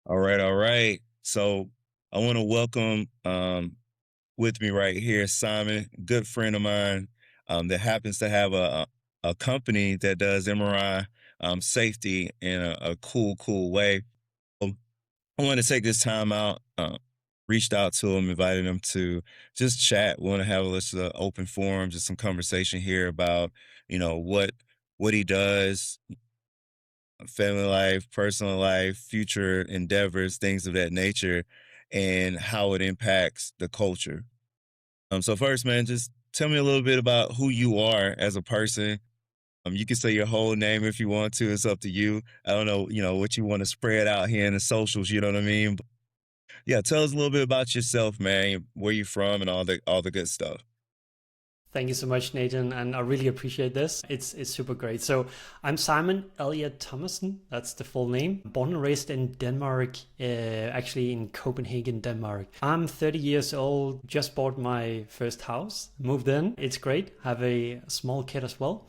All right, all right. So I want to welcome with me right here Simon, good friend of mine that happens to have a company that does MRI safety in a cool way. Um, I want to take this time out. Reached out to him, invited him to just chat. We want to have a open forum, just some conversation here about what he does, family life, personal life, future endeavors, things of that nature, and how it impacts the culture. So first, man, just tell me a little bit about who you are as a person. You can say your whole name if you want to. It's up to you. I don't know, what you want to spread out here in the socials. You know what I mean? But yeah, tell us a little bit about yourself, man. Where you from, and all the good stuff. Thank you so much, Nathan, and I really appreciate this. It's super great. So I'm Simon Elliot Thomassen. That's the full name. Born and raised in Denmark, actually in Copenhagen, Denmark. I'm 30 years old. Just bought my first house. Moved in. It's great. Have a small kid as well.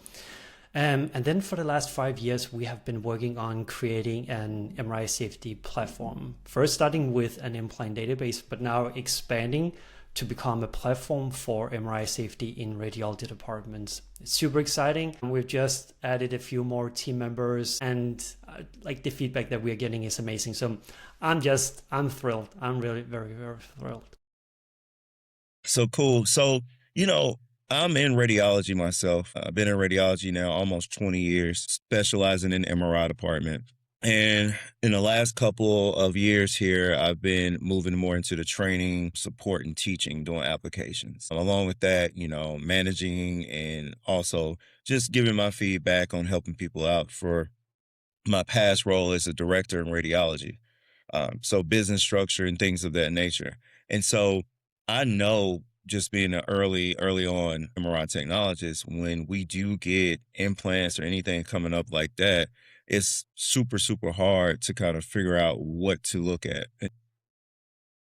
And then for the last 5 years, we have been working on creating an MRI safety platform. First starting with an implant database, but now expanding to become a platform for MRI safety in radiology departments. It's super exciting. We've just added a few more team members, and like the feedback that we're getting is amazing. So I'm thrilled. I'm really very thrilled. So cool. So, you know, I'm in radiology myself. I've been in radiology now almost 20 years, specializing in MRI department. And in the last couple of years here, I've been moving more into the training, support, and teaching, doing applications. Along with that, managing and also just giving my feedback on helping people out for my past role as a director in radiology. So business structure and things of that nature. And so I know just being an early on MRI technologist, when we do get implants or anything coming up like that, it's super hard to kind of figure out what to look at.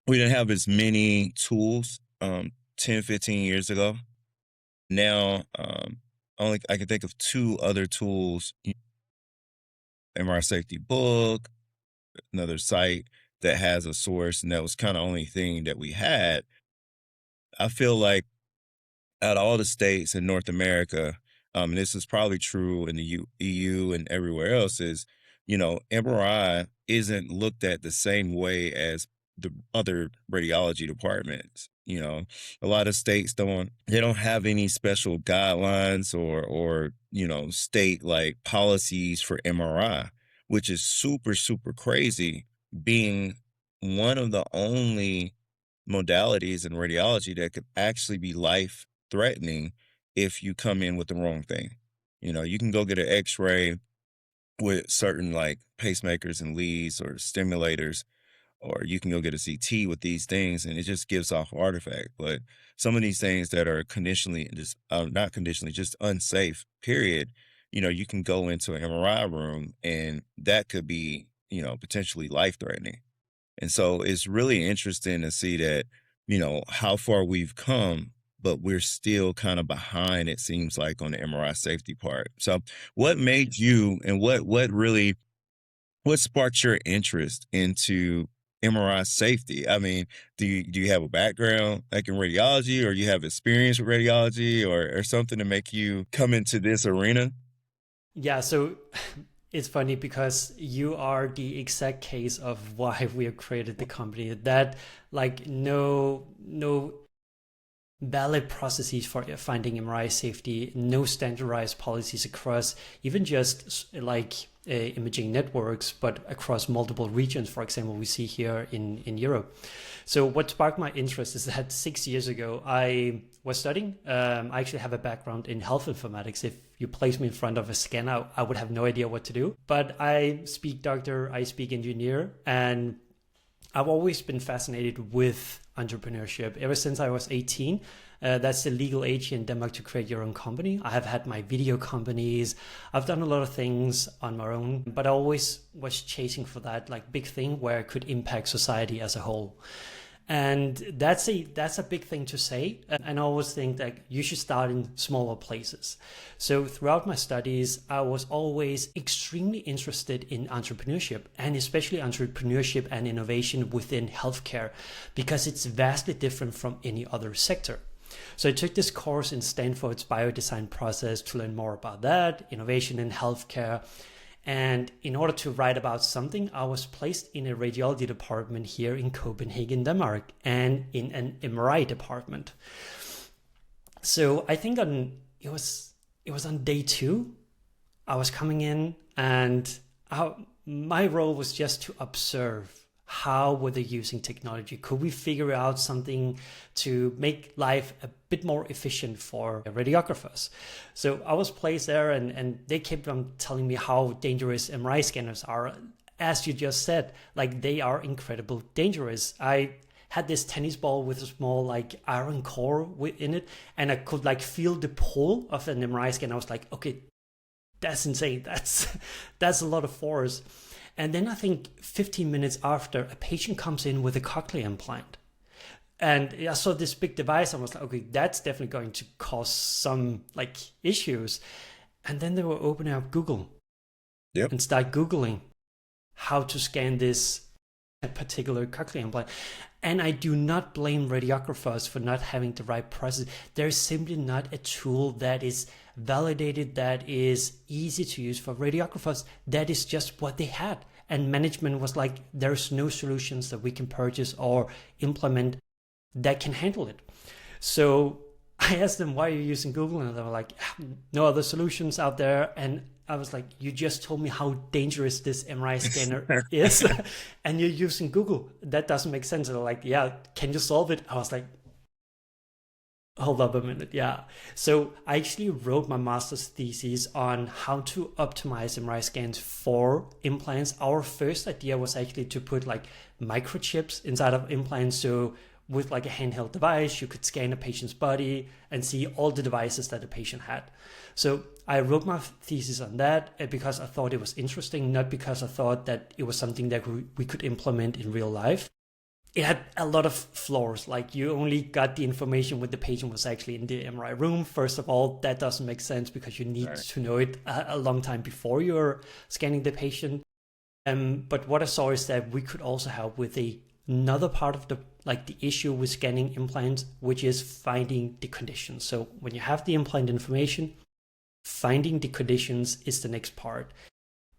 We didn't have as many tools 10, 15 years ago. Now, only I can think of two other tools: MRI Safety Book, another site that has a source, and that was kind of only thing that we had. I feel like out of all the states in North America, and this is probably true in the EU and everywhere else, is MRI isn't looked at the same way as the other radiology departments. A lot of states don't have any special guidelines or state like policies for MRI, which is super crazy, being one of the only modalities in radiology that could actually be life threatening if you come in with the wrong thing. You can go get an x-ray with certain like pacemakers and leads or stimulators, or you can go get a CT with these things and it just gives off artifact. But some of these things that are conditionally just not conditionally, just unsafe, period, you can go into an MRI room and that could be, potentially life threatening. And so it's really interesting to see that, how far we've come, but we're still kind of behind, it seems like, on the MRI safety part. So what made you and what sparked your interest into MRI safety? I mean, do you have a background like in radiology, or you have experience with radiology, or something to make you come into this arena? Yeah, so it's funny because you are the exact case of why we have created the company. That like no valid processes for finding MRI safety, no standardized policies across even just like imaging networks, but across multiple regions. For example, we see here in Europe. So what sparked my interest is that 6 years ago I was studying. I actually have a background in health informatics. If you place me in front of a scanner, I would have no idea what to do. But I speak doctor, I speak engineer, and I've always been fascinated with entrepreneurship ever since I was 18. That's the legal age here in Denmark to create your own company. I have had my video companies. I've done a lot of things on my own, but I always was chasing for that like big thing where I could impact society as a whole. And that's a big thing to say. And I always think that you should start in smaller places. So throughout my studies, I was always extremely interested in entrepreneurship, and especially entrepreneurship and innovation within healthcare, because it's vastly different from any other sector. So I took this course in Stanford's biodesign process to learn more about that, innovation in healthcare. And in order to write about something, I was placed in a radiology department here in Copenhagen, Denmark, and in an MRI department. So I think it was on day 2. I was coming in, and my role was just to observe how were they using technology. Could we figure out something to make life a bit more efficient for radiographers? So I was placed there, and they kept on telling me how dangerous MRI scanners are. As you just said, like, they are incredibly dangerous. I had this tennis ball with a small like iron core in it, and I could like feel the pull of an MRI scan. I was like, okay, that's insane. That's a lot of force. And then I think 15 minutes after, a patient comes in with a cochlear implant. And I saw this big device. I was like, okay, that's definitely going to cause some like issues. And then they were opening up Google. Yep. And start Googling how to scan this particular cochlear implant. And I do not blame radiographers for not having the right process. There's simply not a tool that is validated, that is easy to use for radiographers. That is just what they had. And management was like, there's no solutions that we can purchase or implement that can handle it. So I asked them, why are you using Google? And they were like, no other solutions out there. And I was like, you just told me how dangerous this MRI scanner is, and you're using Google. That doesn't make sense. And they're like, yeah, can you solve it? I was like, hold up a minute. Yeah. So I actually wrote my master's thesis on how to optimize MRI scans for implants. Our first idea was actually to put like microchips inside of implants. So with like a handheld device, you could scan a patient's body and see all the devices that the patient had. So I wrote my thesis on that because I thought it was interesting, not because I thought that it was something that we could implement in real life. It had a lot of flaws. Like, you only got the information when the patient was actually in the MRI room. First of all, that doesn't make sense because you need to know it a long time before you're scanning the patient. But what I saw is that we could also help with another part of the issue with scanning implants, which is finding the conditions. So when you have the implant information, finding the conditions is the next part.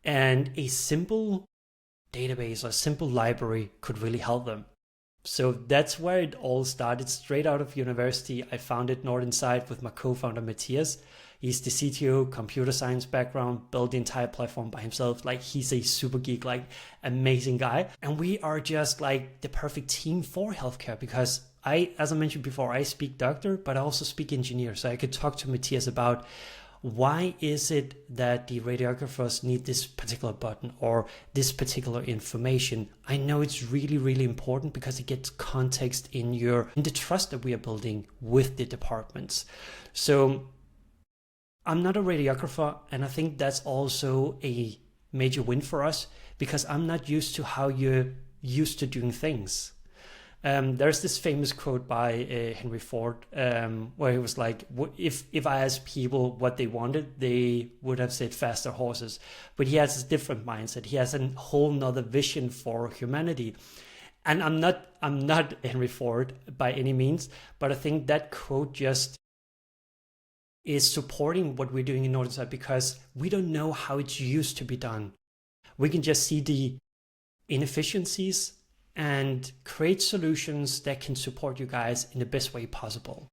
And a simple database or simple library could really help them. So that's where it all started. Straight out of university, I founded Nordinsight with my co-founder Matthias. He's the CTO, computer science background, built the entire platform by himself. Like, he's a super geek, like amazing guy. And we are just like the perfect team for healthcare because as I mentioned before, I speak doctor, but I also speak engineer. So I could talk to Matthias about why is it that the radiographers need this particular button or this particular information. I know it's really, really important because it gets context in the trust that we are building with the departments. So I'm not a radiographer, and I think that's also a major win for us because I'm not used to how you're used to doing things. There's this famous quote by Henry Ford where he was like, if I asked people what they wanted, they would have said faster horses. But he has a different mindset. He has a whole nother vision for humanity. And I'm not Henry Ford by any means, but I think that quote just is supporting what we're doing in Nordinsight because we don't know how it used to be done. We can just see the inefficiencies and create solutions that can support you guys in the best way possible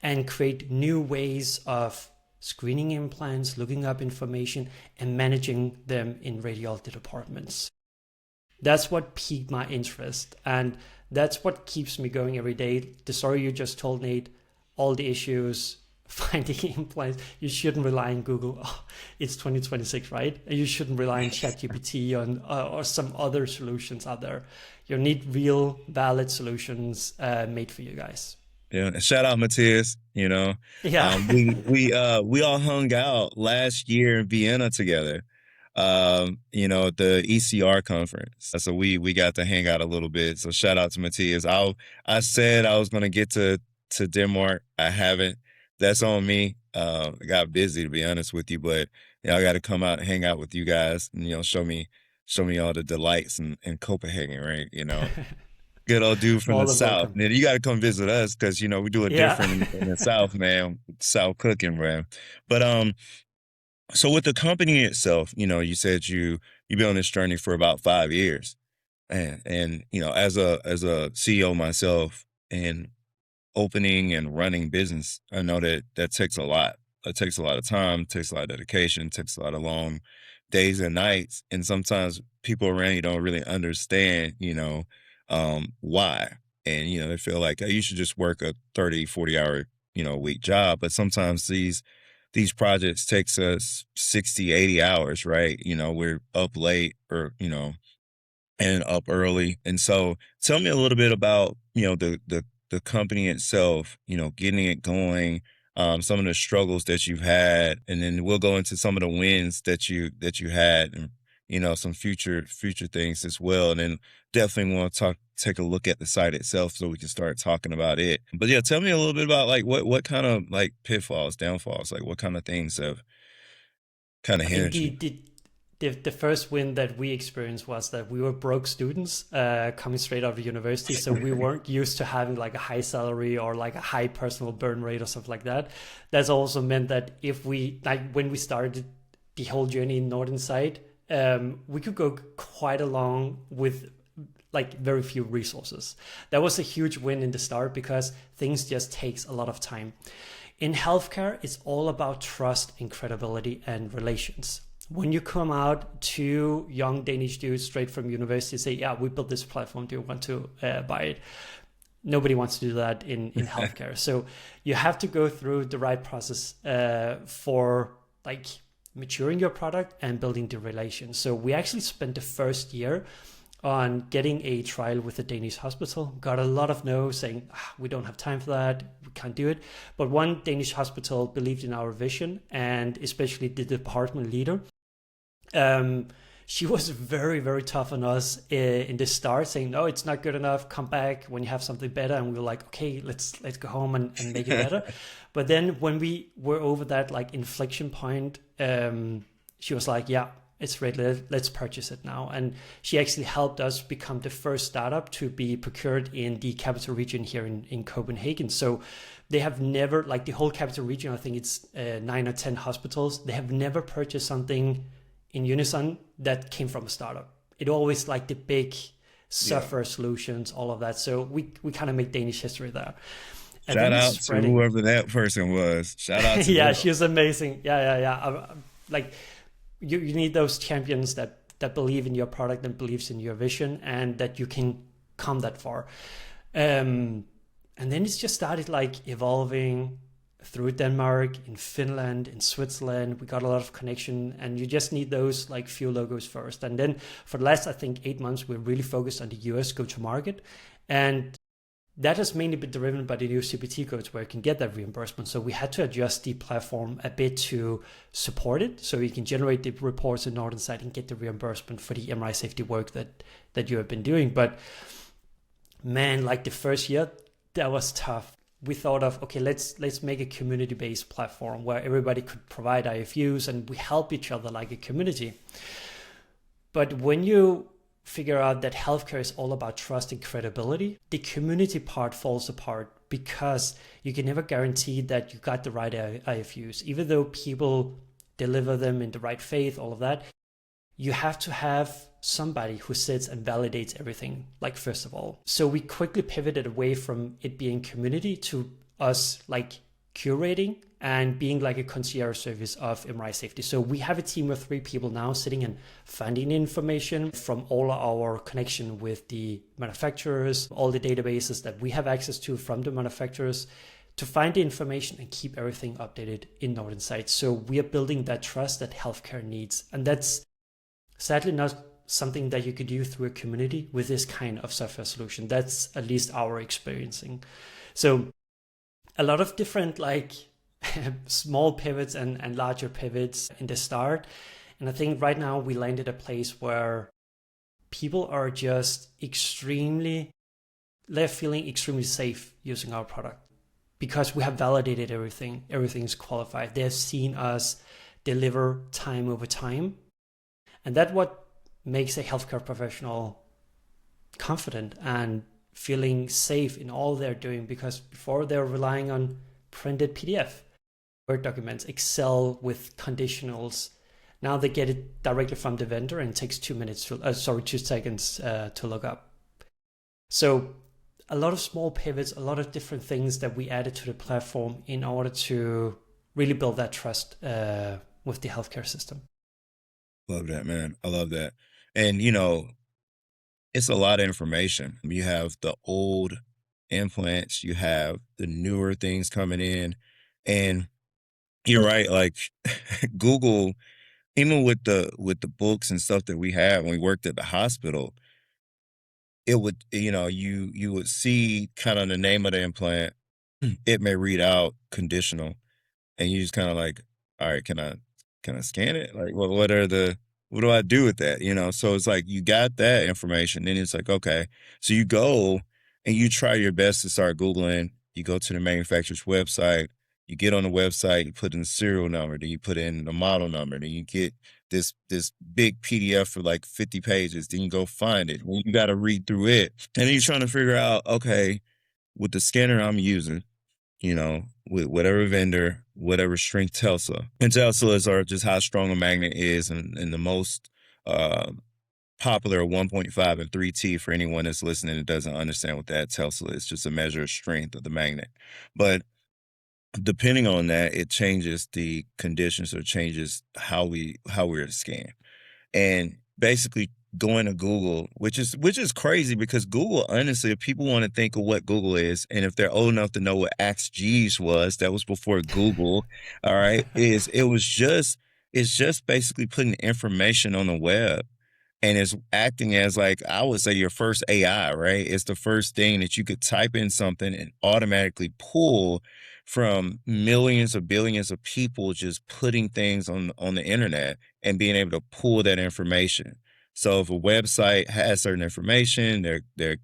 and create new ways of screening implants, looking up information, and managing them in radiology departments. That's what piqued my interest, and that's what keeps me going every day. The story you just told, Nate, all the issues, finding implants, you shouldn't rely on Google. Oh, it's 2026, right? You shouldn't rely on ChatGPT or some other solutions out there. You need real, valid solutions made for you guys. Yeah, shout out Matthias. Yeah. We all hung out last year in Vienna together. the ECR conference. So we got to hang out a little bit. So shout out to Matthias. I said I was gonna get to Denmark. I haven't. That's on me. I got busy to be honest with you, but I got to come out and hang out with you guys and show me all the delights in Copenhagen, right? Good old dude from More the than South. welcome. Now, you got to come visit us because we do it Yeah. different in the South, man. South cooking, man. But so with the company itself, you said you've been on this journey for about 5 years, and as a CEO myself and opening and running business, I know that takes a lot. It takes a lot of time, takes a lot of dedication, takes a lot of long days and nights. And sometimes people around you don't really understand, why. And, they feel like, oh, you should just work a 30, 40 hour, week job. But sometimes these projects takes us 60, 80 hours, right? We're up late or, and up early. And so tell me a little bit about, the company itself, getting it going, some of the struggles that you've had, and then we'll go into some of the wins that you had and some future things as well. And then definitely want to take a look at the site itself so we can start talking about it. But yeah, tell me a little bit about like what kind of like pitfalls, downfalls, like what kind of things have kind of I think hindered you. the first win that we experienced was that we were broke students coming straight out of university, so we weren't used to having like a high salary or like a high personal burn rate or stuff like that. That's also meant that if we like when we started the whole journey in Nordinsight, we could go quite along with like very few resources. That was a huge win in the start because things just takes a lot of time. In healthcare, it's all about trust and credibility and relations. When you come out to young Danish dudes straight from university say, yeah, we built this platform, do you want to buy it? Nobody wants to do that in healthcare. So you have to go through the right process for like maturing your product and building the relation. So we actually spent the first year on getting a trial with a Danish hospital. Got a lot of no saying, we don't have time for that, we can't do it. But one Danish hospital believed in our vision, and especially the department leader. She was very, very tough on us in the start, saying, no, it's not good enough, come back when you have something better. And we were like, okay, let's go home and make it better. But then when we were over that like inflection point, she was like, yeah, it's ready, let's purchase it now. And she actually helped us become the first startup to be procured in the capital region here in Copenhagen. So they have never, like the whole capital region, I think it's 9 or 10 hospitals, they have never purchased something in unison that came from a startup. It always like the big software solutions, all of that. So we kind of make Danish history there. And Shout then it's out to spreading. whoever that person was. Shout out to Yeah, them. she was amazing. Yeah. Like you need those champions that believe in your product and believes in your vision and that you can come that far. And then it's just started like evolving through Denmark, in Finland, in Switzerland. We got a lot of connection, and you just need those like few logos first. And then for the last, I think, 8 months, we're really focused on the US go-to-market. And that has mainly been driven by the new CPT codes where you can get that reimbursement. So we had to adjust the platform a bit to support it. So you can generate the reports in Nordinsight and get the reimbursement for the MRI safety work that you have been doing. But man, like the first year, that was tough. We thought of, okay, let's make a community-based platform where everybody could provide IFUs and we help each other like a community. But when you figure out that healthcare is all about trust and credibility, the community part falls apart because you can never guarantee that you got the right IFUs. Even though people deliver them in the right faith, all of that, you have to have somebody who sits and validates everything, like first of all. So we quickly pivoted away from it being community to us like curating and being like a concierge service of MRI safety. So we have a team of 3 people now sitting and finding information from all our connection with the manufacturers, all the databases that we have access to from the manufacturers, to find the information and keep everything updated in Nordinsight. So we are building that trust that healthcare needs. And that's sadly not something that you could do through a community with this kind of software solution. That's at least our experiencing. So a lot of different like small pivots and larger pivots in the start. And I think right now we landed a place where people are just they're feeling extremely safe using our product because we have validated everything. Everything's qualified. They have seen us deliver time over time. And that's what makes a healthcare professional confident and feeling safe in all they're doing, because before they're relying on printed PDF, Word documents, Excel with conditionals. Now they get it directly from the vendor and it takes 2 seconds to look up. So a lot of small pivots, a lot of different things that we added to the platform in order to really build that trust with the healthcare system. Love that, man. I love that. And, you know, it's a lot of information. You have the old implants, you have the newer things coming in. And you're right, like Google, even with the books and stuff that we had when we worked at the hospital, it would, you know, you would see kind of the name of the implant. It may read out conditional, and you just kind of like, all right, can I scan it? Like, what do I do with that? You know, so it's like you got that information, then it's like, okay, so you go and you try your best to start Googling. You go to the manufacturer's website, you get on the website, you put in the serial number, then you put in the model number, then you get this big PDF for like 50 pages, then you go find it. Well, you got to read through it, and then you're trying to figure out, okay, with the scanner I'm using, you know, with whatever vendor, whatever strength Tesla. And Teslas are just how strong a magnet is, and the most uh, popular 1.5 and 3T for anyone that's listening that doesn't understand what that Tesla is, just a measure of strength of the magnet. But depending on that, it changes the conditions or changes how we're to scan. And basically going to Google, which is crazy because Google, honestly, if people want to think of what Google is, and if they're old enough to know what AskJeeves was, that was before Google, all right, is it's just basically putting information on the web, and it's acting as, like, I would say, your first AI, right? It's the first thing that you could type in something and automatically pull from millions or billions of people just putting things on the internet and being able to pull that information. So if a website has certain information, they're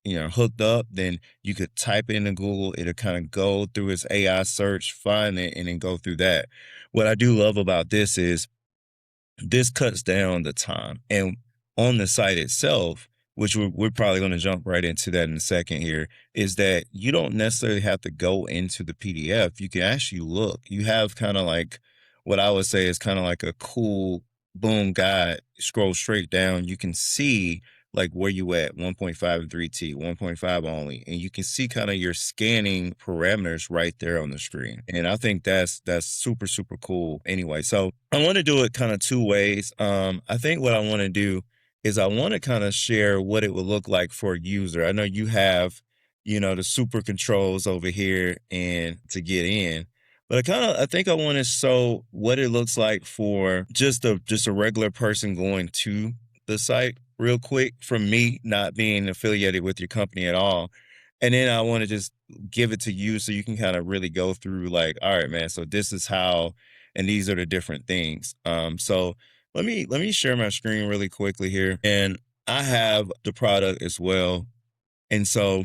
you know hooked up, then you could type it into Google, it'll kind of go through its AI search, find it, and then go through that. What I do love about this is this cuts down the time. And on the site itself, which we're probably going to jump right into that in a second here, is that you don't necessarily have to go into the PDF. You can actually look. You have kind of like what I would say is kind of like a cool boom guide. Scroll straight down. You can see like where you at 1.5 and 3T, 1.5 only, and you can see kind of your scanning parameters right there on the screen. And I think that's super super cool. Anyway, so I want to do it kind of two ways. I think what I want to do is I want to kind of share what it would look like for a user. I know you have, you know, the super controls over here and to get in. But I think I want to show what it looks like for just a regular person going to the site real quick, from me not being affiliated with your company at all. And then I want to just give it to you so you can kind of really go through, like, all right, man, so this is how, and these are the different things. So let me share my screen really quickly here. And I have the product as well. And so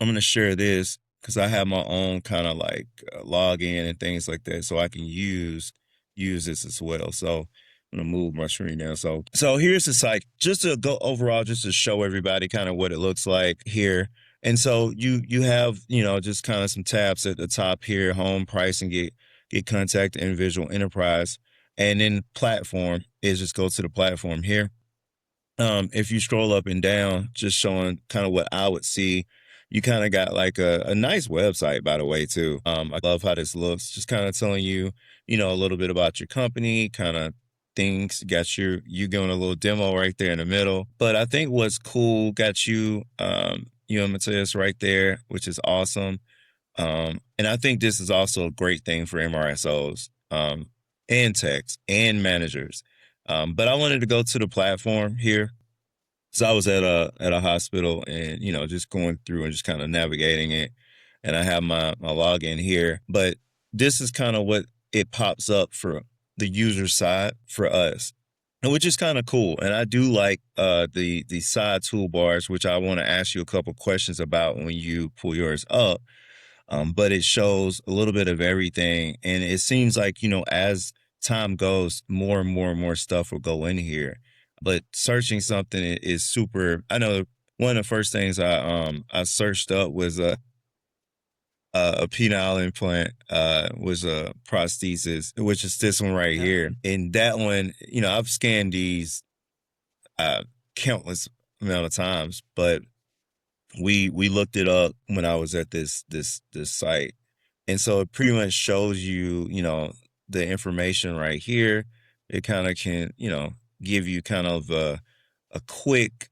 I'm going to share this because I have my own kind of like login and things like that, so I can use this as well. So I'm gonna move my screen now. So here's the site, just to go overall, just to show everybody kind of what it looks like here. And so you have, you know, just kind of some tabs at the top here: home, price, and get contact, individual, enterprise, and then platform is just go to the platform here. If you scroll up and down, just showing kind of what I would see, you kind of got like a nice website, by the way, too. I love how this looks, just kind of telling you, you know, a little bit about your company, kind of things. Got you going a little demo right there in the middle. But I think what's cool, got you Matthias right there, which is awesome. And I think this is also a great thing for MRSOs, and techs and managers. But I wanted to go to the platform here. So I was at a hospital, and, you know, just going through and just kind of navigating it. And I have my login here. But this is kind of what it pops up for the user side for us, which is kind of cool. And I do like the side toolbars, which I want to ask you a couple questions about when you pull yours up. But it shows a little bit of everything, and it seems like, as time goes, more and more and more stuff will go in here. But searching something is super. I know one of the first things I searched up was a penile implant, was a prosthesis, which is this one right Yeah. here. And that one, I've scanned these uh, countless amount of times, but we looked it up when I was at this site, and so it pretty much shows you, the information right here. It kind of can, give you kind of a quick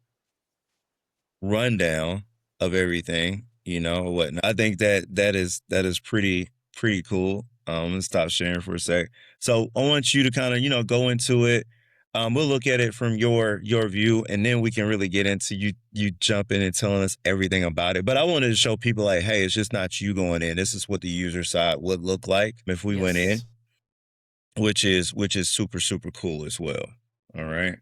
rundown of everything, whatnot. I think that is pretty cool. Let's stop sharing for a sec. So I want you to kind of, go into it. We'll look at it from your view, and then we can really get into you jumping and telling us everything about it. But I wanted to show people like, hey, it's just not you going in. This is what the user side would look like if we went in, Yes. which is super, super cool as well. All right.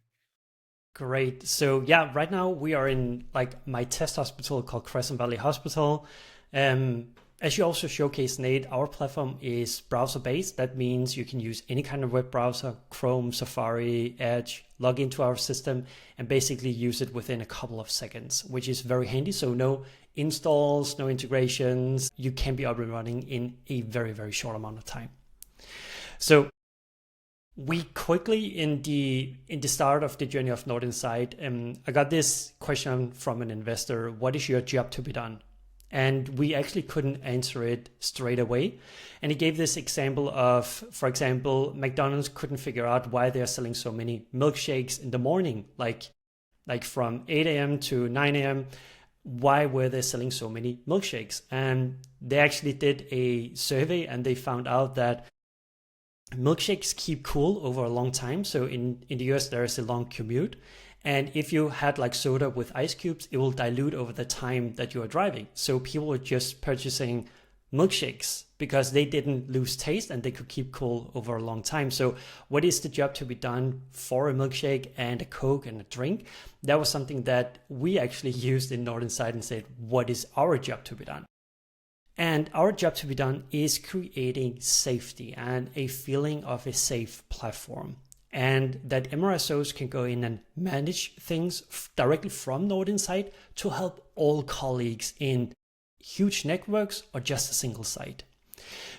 Great. So yeah, right now we are in like my test hospital called Crescent Valley Hospital. Um, as you also showcased, Nate, our platform is browser based. That means you can use any kind of web browser, Chrome, Safari, Edge, log into our system and basically use it within a couple of seconds, which is very handy. So no installs, no integrations. You can be up and running in a very, very short amount of time. So we quickly in the start of the journey of Nordinsight, I got this question from an investor: what is your job to be done? And we actually couldn't answer it straight away. And he gave this example of, for example, McDonald's couldn't figure out why they're selling so many milkshakes in the morning, like from 8 a.m. to 9 a.m. Why were they selling so many milkshakes? And they actually did a survey and they found out that milkshakes keep cool over a long time. So in the US, there is a long commute. And if you had like soda with ice cubes, it will dilute over the time that you are driving. So people were just purchasing milkshakes because they didn't lose taste and they could keep cool over a long time. So what is the job to be done for a milkshake and a Coke and a drink? That was something that we actually used in Nordinsight and said, what is our job to be done? And our job to be done is creating safety and a feeling of a safe platform. And that MRSOs can go in and manage things directly from Nordinsight to help all colleagues in huge networks or just a single site.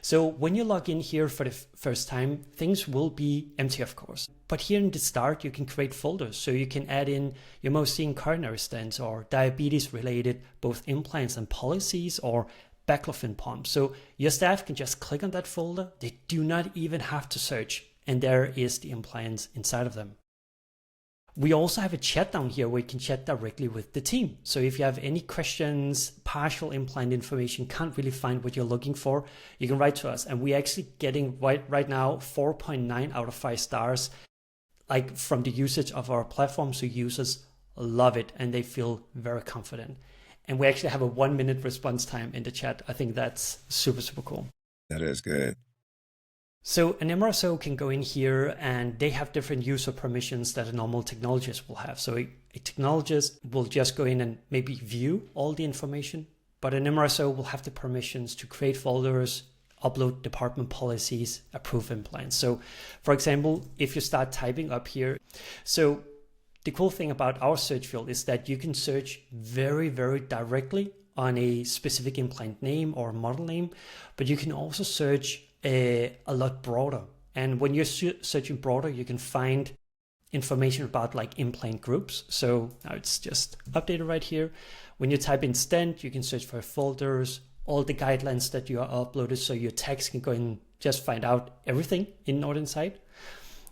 So when you log in here for the first time, things will be empty, of course. But here in the start, you can create folders. So you can add in your most seen coronary stents or diabetes related, both implants and policies, or baclofen pump. So your staff can just click on that folder. They do not even have to search. And there is the implants inside of them. We also have a chat down here where you can chat directly with the team. So if you have any questions, partial implant information, can't really find what you're looking for, you can write to us. And we're actually getting right now 4.9 out of 5 stars, like from the usage of our platform. So users love it and they feel very confident. And we actually have a 1-minute response time in the chat. I think that's super, super cool. That is good. So an MRSO can go in here and they have different user permissions that a normal technologist will have. So a technologist will just go in and maybe view all the information, but an MRSO will have the permissions to create folders, upload department policies, approve implants. So for example, if you start typing up here, so the cool thing about our search field is that you can search very, very directly on a specific implant name or model name, but you can also search a lot broader. And when you're searching broader, you can find information about like implant groups. So now it's just updated right here. When you type in stent, you can search for folders, all the guidelines that you are uploaded. So your text can go and just find out everything in Nordinsight.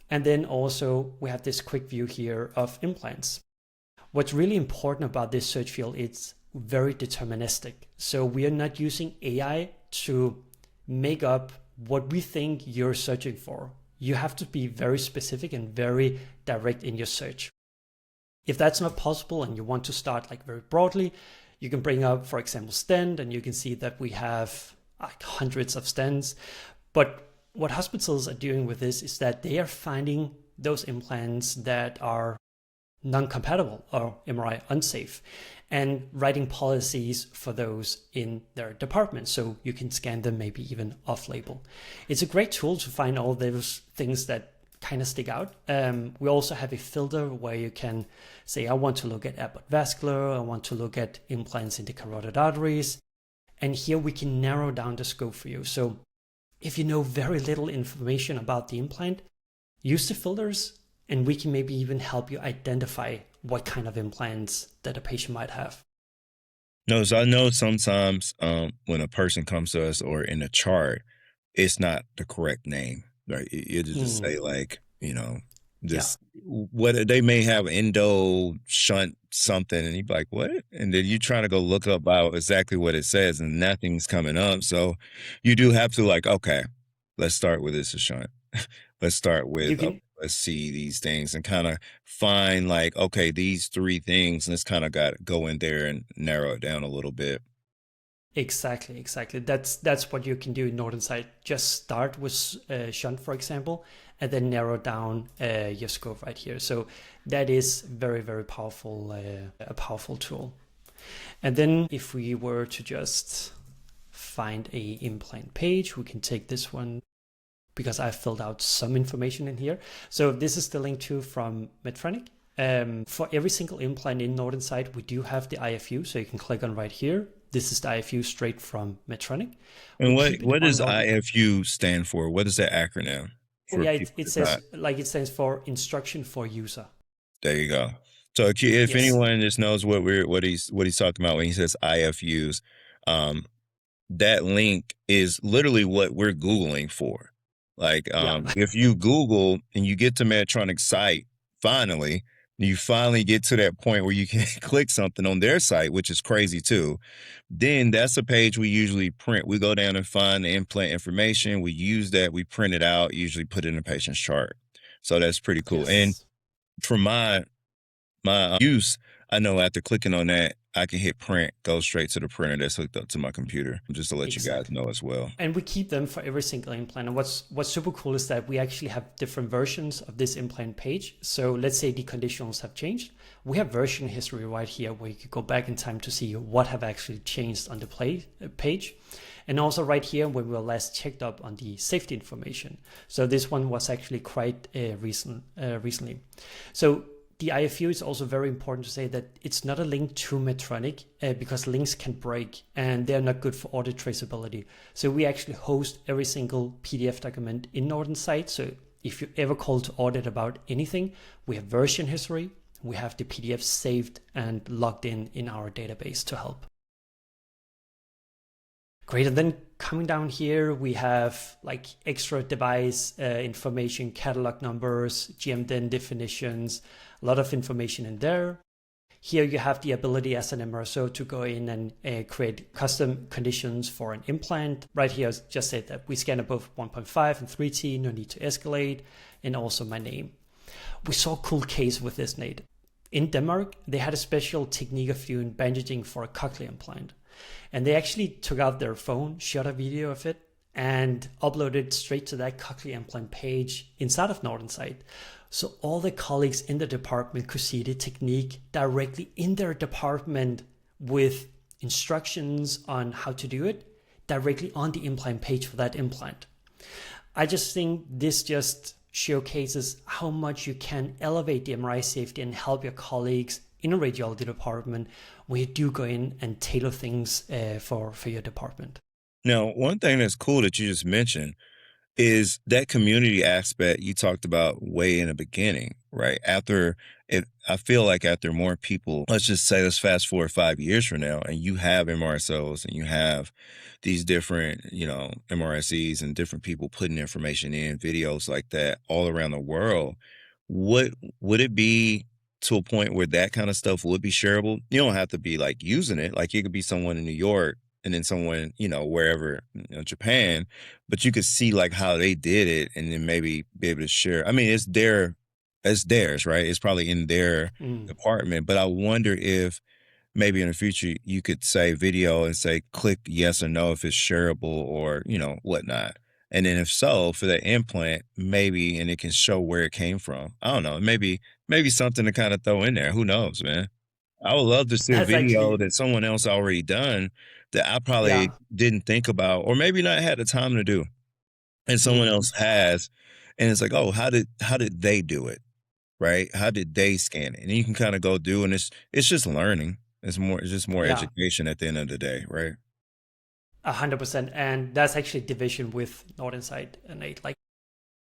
And then also we have this quick view here of implants. What's really important about this search field, it's very deterministic. So we are not using AI to make up what we think you're searching for. You have to be very specific and very direct in your search. If that's not possible and you want to start like very broadly, you can bring up, for example, stent, and you can see that we have like hundreds of stents. But what hospitals are doing with this is that they are finding those implants that are non-compatible or MRI unsafe, and writing policies for those in their department so you can scan them maybe even off-label. It's a great tool to find all those things that kind of stick out. We also have a filter where you can say, I want to look at Abbott vascular, I want to look at implants in the carotid arteries, and here we can narrow down the scope for you. So if you know very little information about the implant, use the filters and we can maybe even help you identify what kind of implants that a patient might have. No, so I know sometimes when a person comes to us or in a chart, it's not the correct name, right? It'll just say like, Yeah, this what they may have endo shunt something, and you're like, what? And then you try to go look up about exactly what it says, and nothing's coming up. So you do have to like, okay, let's start with this a shunt. Let's start you with can let's see these things and kind of find like, okay, these three things. Let's kind of got go in there and narrow it down a little bit. exactly. That's what you can do in Nordinsight. Just start with shunt, for example, and then narrow down your scope right here. So that is very powerful, a powerful tool. And then if we were to just find a implant page, we can take this one because I've filled out some information in here. So this is the link to from Medtronic. For every single implant in Nordinsight, we do have the IFU, so you can click on right here. This is the IFU straight from Medtronic. And We what keep it what on does Nord. IFU stand for? What is that acronym for Yeah, people it that's says not? like it stands for instruction for user. There you go. So if Yes. anyone just knows what he's talking about when he says IFUs, um, that link is literally what we're Googling for. Like, Yeah. if you Google and you get to Medtronic's site, finally, you finally get to that point where you can click something on their site, which is crazy too. Then that's a page we usually print. We go down and find the implant information. We use that, we print it out, usually put it in a patient's chart. So that's pretty cool. And Yes. for my use, I know after clicking on that, I can hit print, go straight to the printer that's hooked up to my computer, just to let you guys Exactly. know as well. And we keep them for every single implant. And what's super cool is that we actually have different versions of this implant page. So let's say the conditionals have changed. We have version history right here where you can go back in time to see what have actually changed on the page. And also right here when we were last checked up on the safety information. So this one was actually quite recently. So the IFU is also very important to say that it's not a link to Medtronic because links can break and they're not good for audit traceability. So we actually host every single PDF document in Nordinsight. So if you ever call to audit about anything, we have version history, we have the PDF saved and logged in our database to help. Great. And then coming down here, we have like extra device information, catalog numbers, GMDN definitions, a lot of information in there. Here you have the ability as an MRSO to go in and create custom conditions for an implant. Right here, just say that we scan above 1.5 and 3T, no need to escalate, and also my name. We saw a cool case with this, Nate. In Denmark, they had a special technique of doing bandaging for a cochlear implant. And they actually took out their phone, shot a video of it, and uploaded it straight to that cochlear implant page inside of Nordinsight. So all the colleagues in the department could see the technique directly in their department with instructions on how to do it directly on the implant page for that implant. I just think this just showcases how much you can elevate the MRI safety and help your colleagues in a radiology department when you do go in and tailor things for your department. Now, one thing that's cool that you just mentioned is that community aspect you talked about way in the beginning, right? After it, I feel like after more people, let's just say, let's fast forward 5 years from now, and you have MRSOs and you have these different, MRSEs and different people putting information in videos like that all around the world. What would it be to a point where that kind of stuff would be shareable? You don't have to be like using it. Like it could be someone in New York and then someone, wherever, Japan, but you could see like how they did it and then maybe be able to share. I mean, it's theirs, right? It's probably in their Mm. department, but I wonder if maybe in the future you could say video and say click yes or no if it's shareable or, whatnot. And then if so, for that implant, maybe, and it can show where it came from. I don't know. Maybe something to kind of throw in there. Who knows, man? I would love to see a That's video actually, that someone else already done that I probably yeah. didn't think about, or maybe not had the time to do, and someone Mm, else has, and it's like, oh, how did they do it, right? How did they scan it? And you can kind of go do, and it's just learning. It's just more yeah, education at the end of the day, right? 100%. And that's actually division with Nordinsight, Nate. Like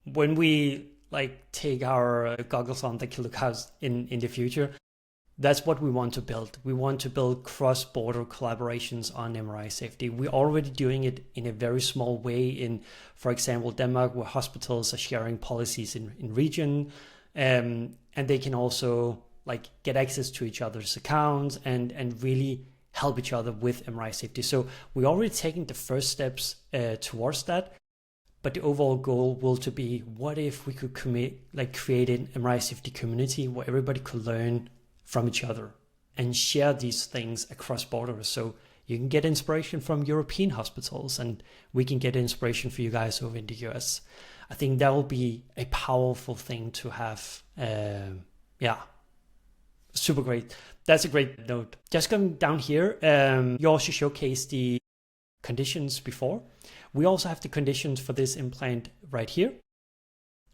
when we like take our goggles on that can look house in the future, that's what we want to build. We want to build cross-border collaborations on MRI safety. We're already doing it in a very small way in, for example, Denmark, where hospitals are sharing policies in region, and they can also like get access to each other's accounts and really help each other with MRI safety. So we're already taking the first steps towards that. But the overall goal will to be, what if we could create an MRI safety community where everybody could learn from each other and share these things across borders. So you can get inspiration from European hospitals and we can get inspiration for you guys over in the US. I think that will be a powerful thing to have. Yeah, super great. That's a great note. Just going down here, you also showcased the conditions before. We also have the conditions for this implant right here.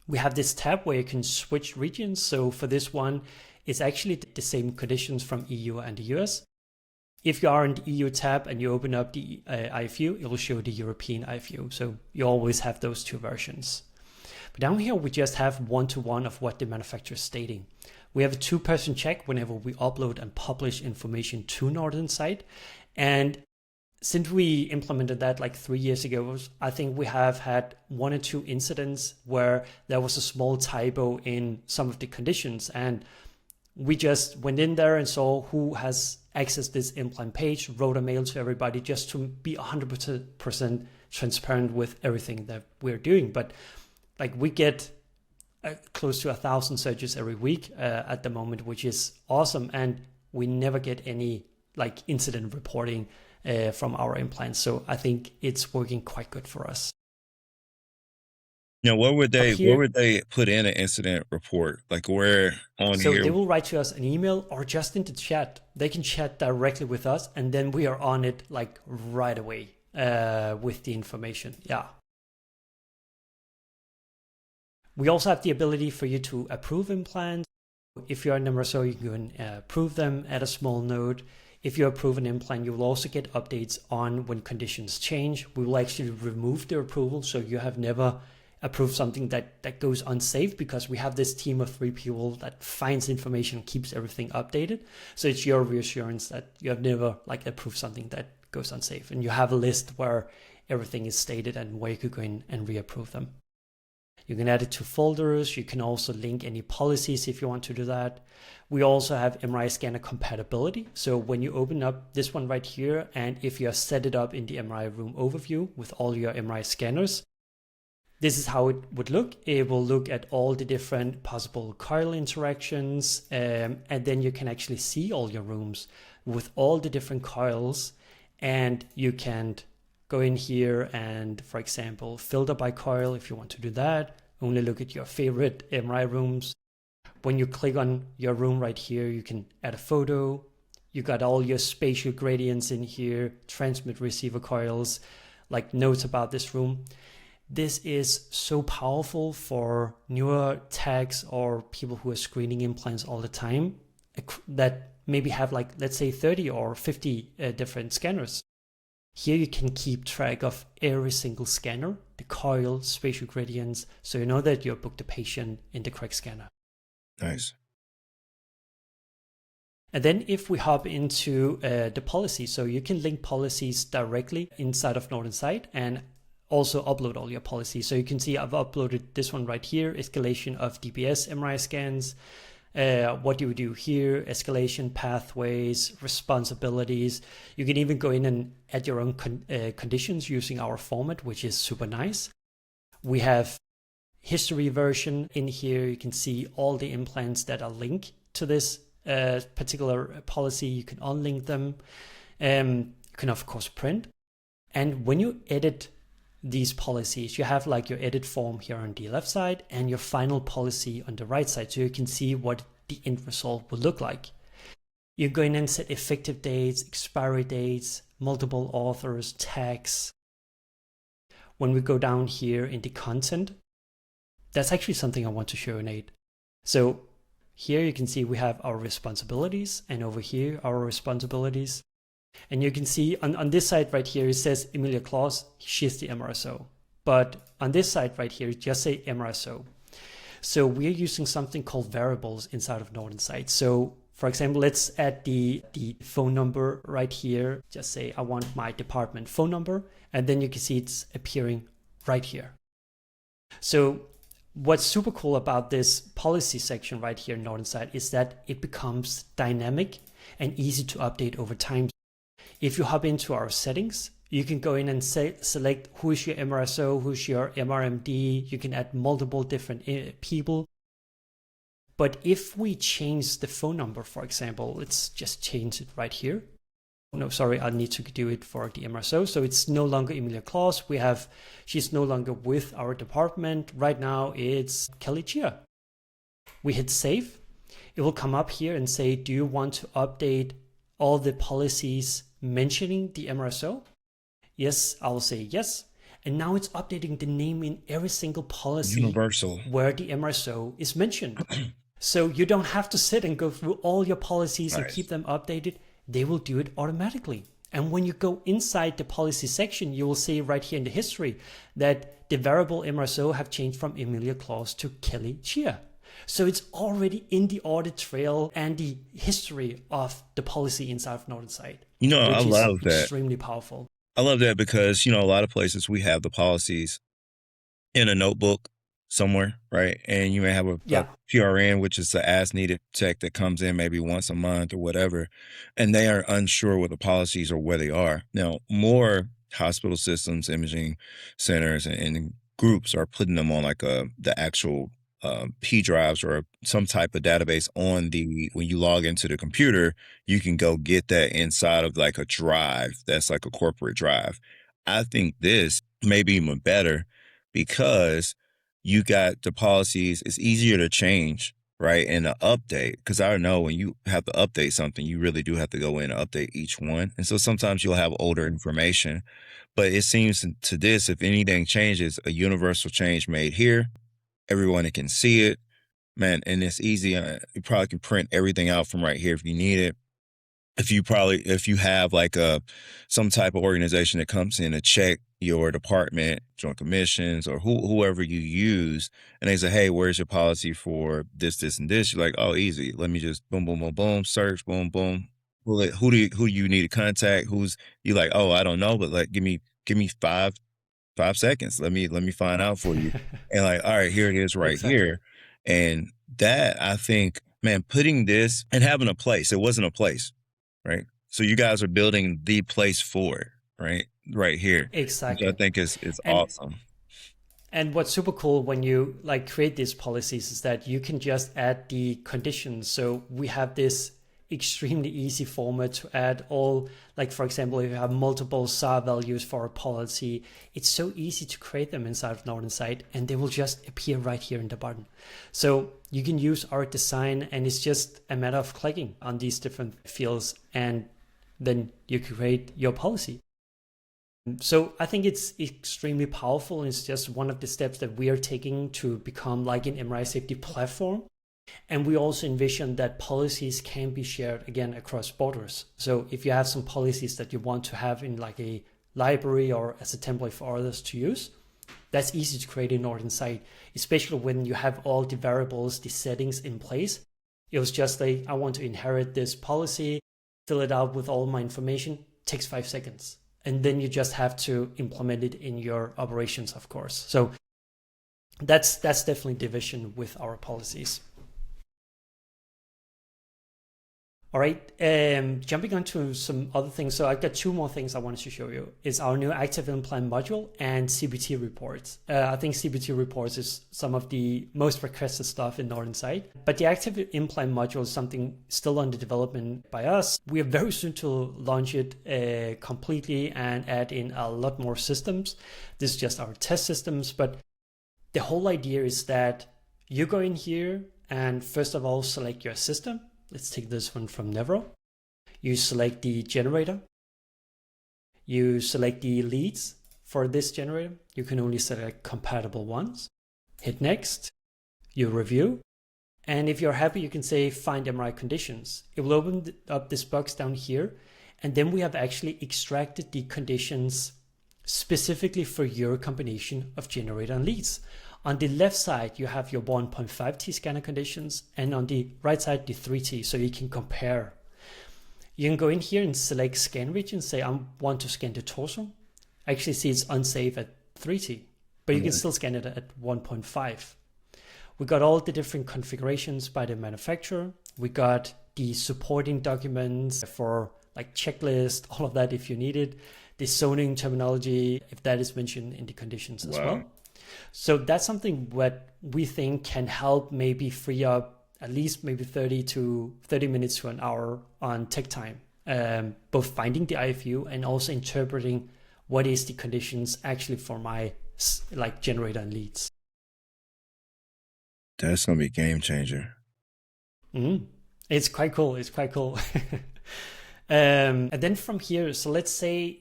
We have this tab where you can switch regions. So for this one, it's actually the same conditions from EU and the US. If you are in the EU tab and you open up the IFU, it will show the European IFU. So you always have those two versions. But down here, we just have one-to-one of what the manufacturer is stating. We have a two-person check whenever we upload and publish information to Nordinsight. And since we implemented that like 3 years ago, I think we have had 1 or 2 incidents where there was a small typo in some of the conditions. And we just went in there and saw who has accessed this implant page, wrote a mail to everybody just to be 100% transparent with everything that we're doing. But like we get close to 1,000 searches every week at the moment, which is awesome. And we never get any like incident reporting from our implants. So I think it's working quite good for us. Now, what would Up where here, would they put in an incident report? Like where on so here? they will write to us an email or just into chat. They can chat directly with us and then we are on it like right away with the information. Yeah. We also have the ability for you to approve implants. If you're a number so you can approve them at a small note. If you approve an implant, you will also get updates on when conditions change. We will actually remove the approval, so you have never approved something that goes unsafe, because we have this team of 3 people that finds information, keeps everything updated. So it's your reassurance that you have never like approved something that goes unsafe, and you have a list where everything is stated and where you could go in and reapprove them. You can add it to folders. You can also link any policies if you want to do that. We also have MRI scanner compatibility. So when you open up this one right here, and if you set it up in the MRI room overview with all your MRI scanners, this is how it would look. It will look at all the different possible coil interactions, and then you can actually see all your rooms with all the different coils, and you can go in here and, for example, filter by coil if you want to do that. Only look at your favorite MRI rooms. When you click on your room right here, you can add a photo. You got all your spatial gradients in here, transmit receiver coils, like notes about this room. This is so powerful for newer techs or people who are screening implants all the time that maybe have like, let's say 30 or 50 different scanners. Here you can keep track of every single scanner, the coil, spatial gradients, so you know that you booked the patient in the correct scanner. Nice. And then if we hop into the policy, so you can link policies directly inside of Nordinsight and also upload all your policies. So you can see I've uploaded this one right here, escalation of DBS MRI scans. What do you do here? Escalation pathways, responsibilities. You can even go in and add your own conditions using our format, which is super nice. We have history version in here. You can see all the implants that are linked to this particular policy. You can unlink them. You can, of course, print. And when you edit these policies. You have like your edit form here on the left side and your final policy on the right side, so you can see what the end result will look like. You go in and set effective dates, expiry dates, multiple authors, tags. When we go down here in the content, that's actually something I want to show, Nate. So here you can see we have our responsibilities, and over here our responsibilities. And you can see on this side right here, it says Emilia Claus, she's the MRSO. But on this side right here, just say MRSO. So we're using something called variables inside of Nordinsight. So for example, let's add the phone number right here. Just say I want my department phone number, and then you can see it's appearing right here. So what's super cool about this policy section right here in Nordinsight is that it becomes dynamic and easy to update over time. If you hop into our settings, you can go in and select who is your MRSO, who's your MRMD. You can add multiple different people. But if we change the phone number, for example, let's just change it right here. No, sorry, I need to do it for the MRSO. So it's no longer Emilia Claus. She's no longer with our department. Right now it's Kelly Chia. We hit save. It will come up here and say, do you want to update all the policies mentioning the MRSO? Yes, I will say yes. And now it's updating the name in every single policy Universal. where the MRSO is mentioned. So you don't have to sit and go through all your policies and keep them updated. They will do it automatically. And when you go inside the policy section, you will see right here in the history that the variable MRSO have changed from Emilia Claus to Kelly Chia. So it's already in the audit trail and the history of the policy inside of Nordinsight. I love that. Extremely powerful. I love that because, a lot of places we have the policies in a notebook somewhere, right? And you may have a PRN, which is the as needed tech that comes in maybe once a month or whatever, and they are unsure what the policies or where they are. Now, more hospital systems, imaging centers, and groups are putting them on like the actual P drives or some type of database on when you log into the computer, you can go get that inside of like a drive. That's like a corporate drive. I think this may be even better because you got the policies. It's easier to change, right? And to update, because I know when you have to update something, you really do have to go in and update each one. And so sometimes you'll have older information, but it seems to this, if anything changes, a universal change made here, everyone can see it, man. And it's easy. You probably can print everything out from right here if you need it. If you have like some type of organization that comes in to check your department, joint commissions, or whoever you use, and they say, hey, where's your policy for this, and this? You're like, oh, easy. Let me just boom, boom, boom, boom, search, boom, boom. Who do you need to contact? You like, oh, I don't know, but like, give me 5 seconds. Let me find out for you. And like, all right, here it is right here. And that, I think, man, putting this and having a place, it wasn't a place, right? So you guys are building the place for it, right? Right here. Exactly. Which I think is awesome. And what's super cool when you like create these policies is that you can just add the conditions. So we have this extremely easy format to add all, like for example, if you have multiple SAR values for a policy, it's so easy to create them inside of Nordinsight and they will just appear right here in the button. So you can use our design and it's just a matter of clicking on these different fields and then you create your policy. So I think it's extremely powerful and it's just one of the steps that we are taking to become like an MRI safety platform. And we also envision that policies can be shared again across borders. So if you have some policies that you want to have in like a library or as a template for others to use, that's easy to create in Nordinsight, especially when you have all the variables, the settings in place. It was just like, I want to inherit this policy, fill it out with all my information, takes 5 seconds. And then you just have to implement it in your operations, of course. So that's definitely the vision with our policies. All right, jumping on to some other things. So I've got two more things I wanted to show you. Is our new active implant module and CPT reports. I think CPT reports is some of the most requested stuff in Nordinsight. But the active implant module is something still under development by us. We are very soon to launch it completely and add in a lot more systems. This is just our test systems, but the whole idea is that you go in here and first of all select your system. Let's take this one from Nevro. You select the generator. You select the leads for this generator. You can only select compatible ones. Hit next. You review. And if you're happy, you can say find MRI conditions. It will open up this box down here. And then we have actually extracted the conditions specifically for your combination of generator and leads. On the left side, you have your 1.5T scanner conditions, and on the right side, the 3T, so you can compare. You can go in here and select scan region, say I want to scan the torso. Actually see it's unsafe at 3T, but you can still scan it at 1.5. We got all the different configurations by the manufacturer. We got the supporting documents for like checklist, all of that if you need it. The zoning terminology, if that is mentioned in the conditions as well. So that's something what we think can help maybe free up at least maybe 30 minutes to an hour on tech time, both finding the IFU and also interpreting what is the conditions actually for my like generator and leads. That's going to be a game changer. It's quite cool. It's quite cool. And then from here, so let's say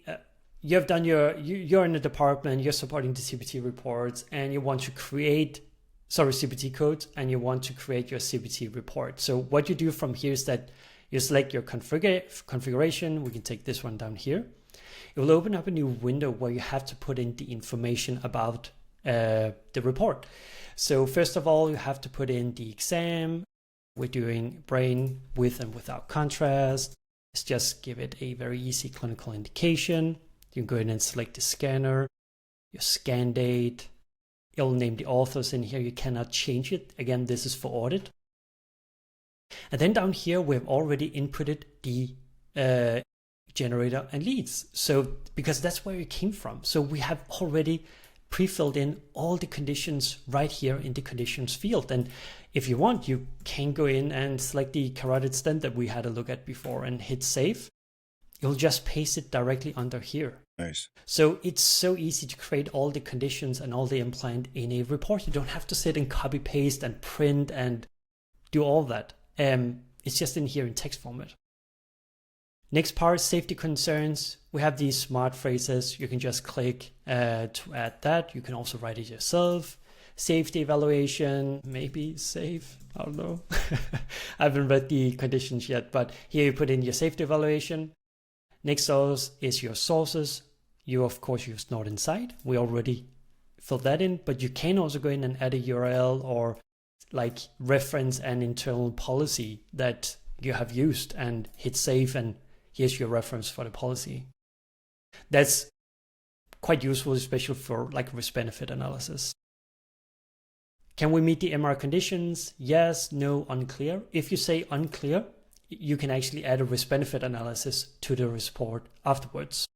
you have done you're in a department, you're supporting the CPT reports, and you want to create, CPT codes, and you want to create your CPT report. So what you do from here is that you select your configuration. We can take this one down here. It will open up a new window where you have to put in the information about the report. So first of all, you have to put in the exam. We're doing brain with and without contrast. Let's just give it a very easy clinical indication. You can go in and select the scanner, your scan date. It'll name the authors in here. You cannot change it. Again, this is for audit. And then down here, we've already inputted the generator and leads. So because that's where it came from. So we have already pre-filled in all the conditions right here in the conditions field. And if you want, you can go in and select the carotid stent that we had a look at before and hit save. You'll just paste it directly under here. Nice. So it's so easy to create all the conditions and all the implant in a report. You don't have to sit and copy paste and print and do all that. It's just in here in text format. Next part, safety concerns. We have these smart phrases. You can just click to add that. You can also write it yourself. Safety evaluation, maybe safe. I don't know. I haven't read the conditions yet, but here you put in your safety evaluation. Next is your sources. You, of course, use Nordinsight. We already filled that in, but you can also go in and add a URL or like reference an internal policy that you have used and hit save, and here's your reference for the policy. That's quite useful, especially for like risk-benefit analysis. Can we meet the MR conditions? Yes, no, unclear. If you say unclear, you can actually add a risk-benefit analysis to the report afterwards.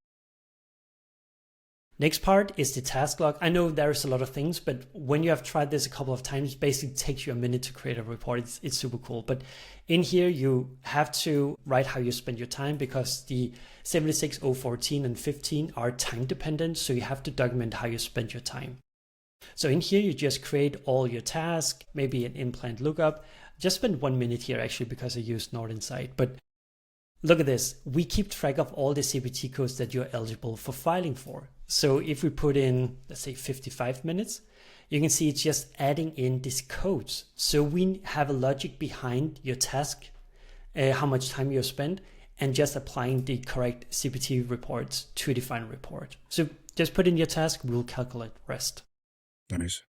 Next part is the task log. I know there's a lot of things, but when you have tried this a couple of times, it basically takes you a minute to create a report. It's super cool. But in here, you have to write how you spend your time because the 76, 014, and 15 are time dependent. So you have to document how you spend your time. So in here, you just create all your tasks, maybe an implant lookup. Just spend 1 minute here actually because I used Nordinsight. But look at this. We keep track of all the CPT codes that you're eligible for filing for. So if we put in, let's say 55 minutes, you can see it's just adding in these codes. So we have a logic behind your task, how much time you spend, and just applying the correct CPT reports to the final report. So just put in your task, we'll calculate rest. Nice.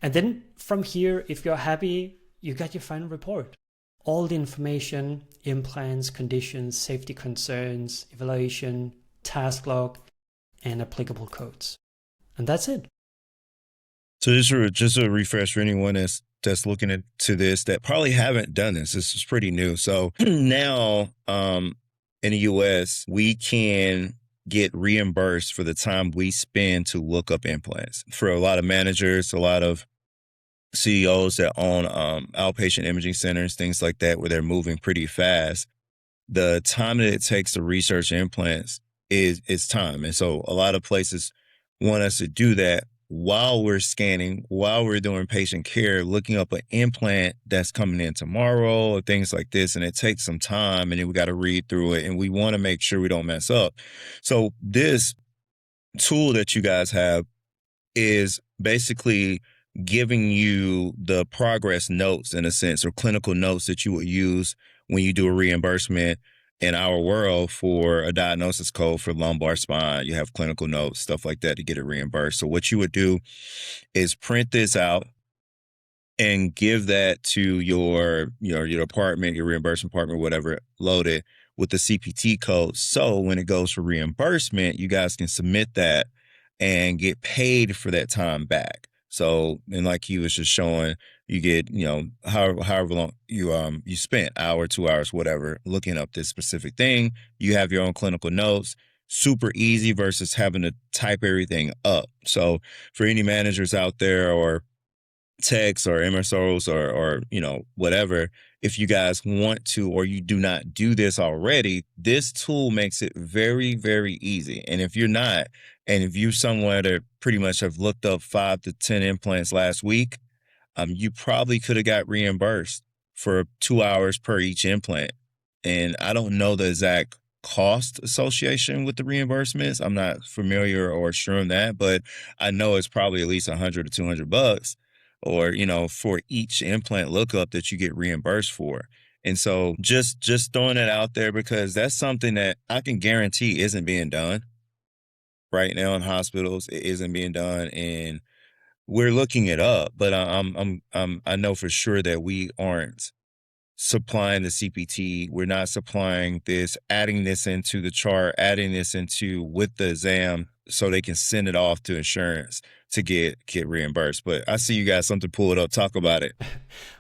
And then from here, if you're happy, you got your final report. All the information, implants, conditions, safety concerns, evaluation, task log, and applicable codes. And that's it. So just a refresh for anyone that's looking into this that probably haven't done this. This is pretty new. So now, in the US, we can get reimbursed for the time we spend to look up implants. For a lot of managers, a lot of CEOs that own outpatient imaging centers, things like that, where they're moving pretty fast, the time that it takes to research implants is time. And so a lot of places want us to do that while we're scanning, while we're doing patient care, looking up an implant that's coming in tomorrow or things like this. And it takes some time, and then we got to read through it, and we want to make sure we don't mess up. So this tool that you guys have is basically giving you the progress notes, in a sense, or clinical notes that you would use when you do a reimbursement in our world for a diagnosis code for lumbar spine. You have clinical notes, stuff like that, to get it reimbursed. So what you would do is print this out and give that to your department, your reimbursement department, whatever, load it with the CPT code. So when it goes for reimbursement, you guys can submit that and get paid for that time back. So, and like he was just showing, you get, however long you spent, hour, 2 hours, whatever, looking up this specific thing. You have your own clinical notes. Super easy versus having to type everything up. So for any managers out there, or techs or MSOs, or whatever, if you guys want to, or you do not do this already, this tool makes it very, very easy. And if you're not, and if you somewhere that pretty much have looked up 5 to 10 implants last week, you probably could have got reimbursed for 2 hours per each implant. And I don't know the exact cost association with the reimbursements. I'm not familiar or sure on that, but I know it's probably at least 100 to $200, or, for each implant lookup that you get reimbursed for. And so just throwing it out there, because that's something that I can guarantee isn't being done right now in hospitals. It isn't being done, and we're looking it up, but I know for sure that we aren't supplying the CPT. We're not supplying this, adding this into the chart, adding this into with the exam, so they can send it off to insurance to get reimbursed. But I see you got something, pull it up, talk about it.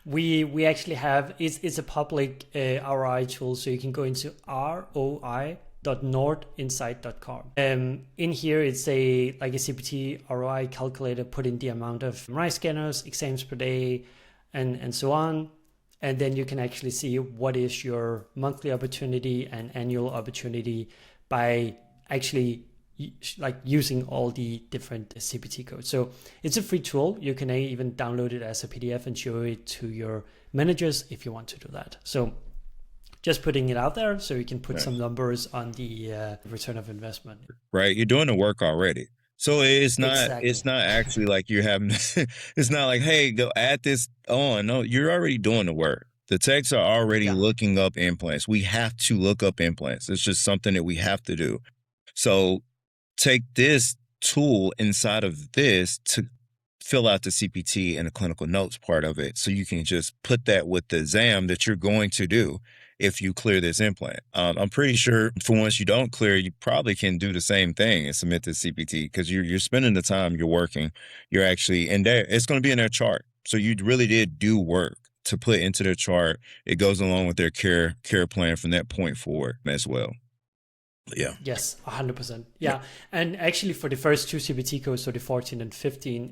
We actually have, it's a public ROI tool, so you can go into ROI.Nordinsight.com. In here, it's a CPT ROI calculator. Put in the amount of MRI scanners, exams per day, and so on. And then you can actually see what is your monthly opportunity and annual opportunity by actually using all the different CPT codes. So it's a free tool. You can even download it as a PDF and show it to your managers if you want to do that. So just putting it out there so you can put some numbers on the return of investment. Right. You're doing the work already. So it's not Exactly. it's not actually like you're having it's not like, hey, go add this on. No, you're already doing the work. The techs are already looking up implants. We have to look up implants. It's just something that we have to do. So take this tool inside of this to fill out the CPT and the clinical notes part of it, so you can just put that with the exam that you're going to do if you clear this implant. I'm pretty sure for once you don't clear, you probably can do the same thing and submit the CPT, because you're spending the time, you're working, you're actually in there. It's going to be in their chart. So you really did do work to put into their chart. It goes along with their care plan from that point forward as well. Yeah. Yes, 100%. Yeah. And actually for the first two CPT codes, so the 14 and 15,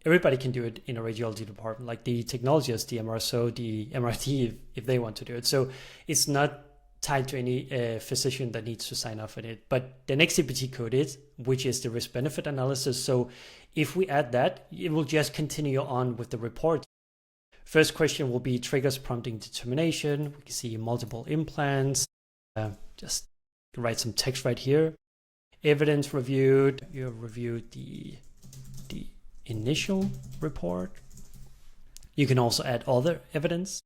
everybody can do it in a radiology department, like the technologists, the MRSO, the MRT, if they want to do it. So it's not tied to any physician that needs to sign off on it. But the next CPT code is, which is the risk-benefit analysis. So if we add that, it will just continue on with the report. First question will be triggers prompting determination. We can see multiple implants. Just write some text right here. Evidence reviewed. You reviewed the initial report. You can also add other evidence.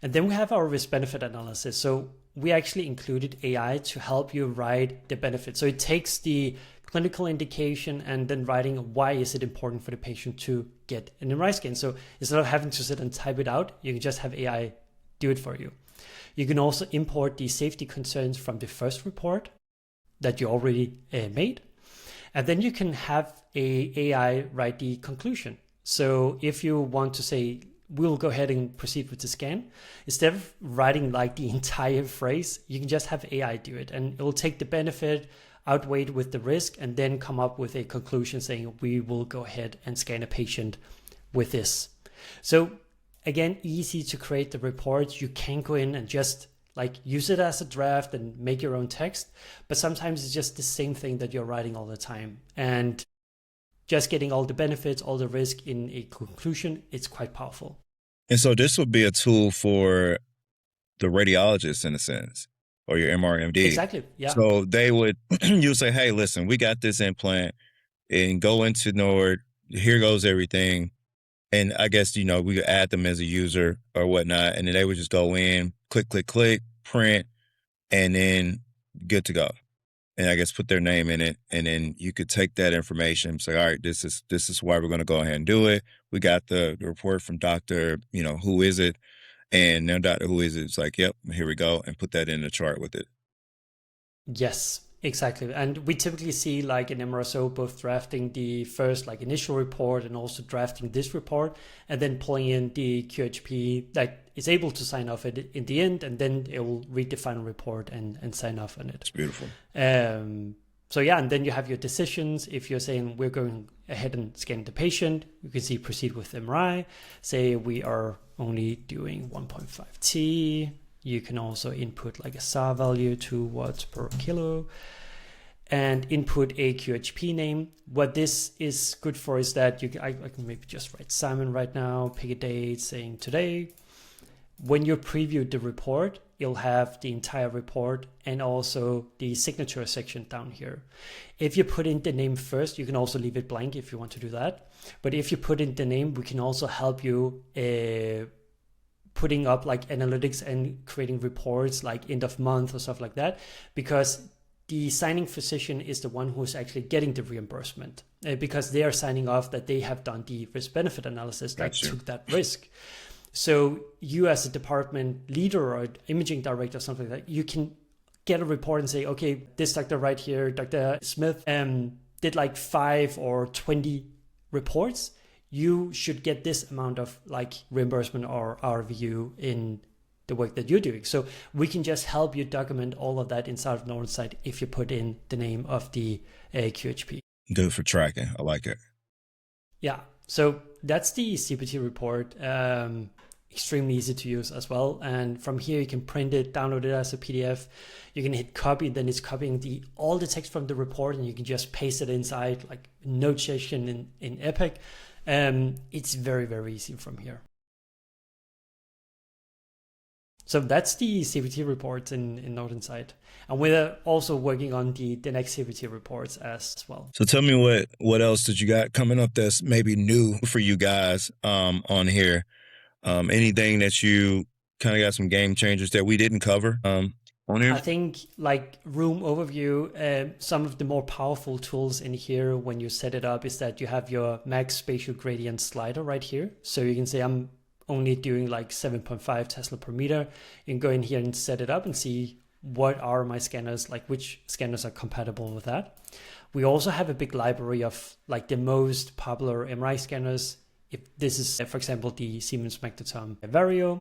And then we have our risk benefit analysis. So we actually included AI to help you write the benefit. So it takes the clinical indication and then writing why is it important for the patient to get an MRI scan. So instead of having to sit and type it out, you can just have AI do it for you. You can also import the safety concerns from the first report that you already made. And then you can have a AI write the conclusion. So if you want to say, we'll go ahead and proceed with the scan, instead of writing like the entire phrase, you can just have AI do it, and it will take the benefit outweighed with the risk and then come up with a conclusion saying we will go ahead and scan a patient with this. So again, easy to create the reports. You can go in and just like use it as a draft and make your own text, but sometimes it's just the same thing that you're writing all the time, and just getting all the benefits, all the risk in a conclusion, it's quite powerful. And so this would be a tool for the radiologist in a sense, or your MRMD. Exactly. Yeah. So they would, you say, hey, listen, we got this implant, and go into Nord. Here goes everything. And I guess, we could add them as a user or whatnot. And then they would just go in, click, click, click, print, and then good to go. And I guess put their name in it. And then you could take that information, say, all right, this is why we're going to go ahead and do it. We got the report from Dr. Who is it? And now Dr. Who is it? It's like, yep, here we go. And put that in the chart with it. Yes, exactly. And we typically see like an MRSO both drafting the first like initial report and also drafting this report, and then pulling in the QHP that is able to sign off it in the end, and then it will read the final report and sign off on it. It's beautiful. So yeah, and then you have your decisions. If you're saying we're going ahead and scan the patient, you can see proceed with MRI. Say we are only doing 1.5T. You can also input like a SAR value, 2 watts per kilo, and input a QHP name. What this is good for is that I can maybe just write Simon right now, pick a date saying today. When you preview the report, you'll have the entire report and also the signature section down here. If you put in the name first, you can also leave it blank if you want to do that. But if you put in the name, we can also help you putting up like analytics and creating reports like end of month or stuff like that, because the signing physician is the one who's actually getting the reimbursement because they are signing off that they have done the risk benefit analysis that took that risk. So you as a department leader or imaging director or something like that, you can get a report and say, okay, this doctor right here, Dr. Smith, did like 5 or 20 reports. You should get this amount of like reimbursement or RVU in the work that you're doing. So we can just help you document all of that inside of Nordinsight if you put in the name of the QHP. Good for tracking. I like it. Yeah. So that's the CPT report. Extremely easy to use as well. And from here, you can print it, download it as a PDF. You can hit copy, then it's copying all the text from the report, and you can just paste it inside like note section in Epic. It's very, very easy from here. So that's the CPT reports in Nordinsight. And we're also working on the next CPT reports as well. So tell me what else did you got coming up that's maybe new for you guys on here? Anything that you kind of got some game changers that we didn't cover on here? I think like room overview, some of the more powerful tools in here when you set it up is that you have your max spatial gradient slider right here. So you can say I'm only doing like 7.5 Tesla per meter. You can go in here and set it up and see what are my scanners, like which scanners are compatible with that. We also have a big library of like the most popular MRI scanners. If this is, for example, the Siemens Magnetom Vario,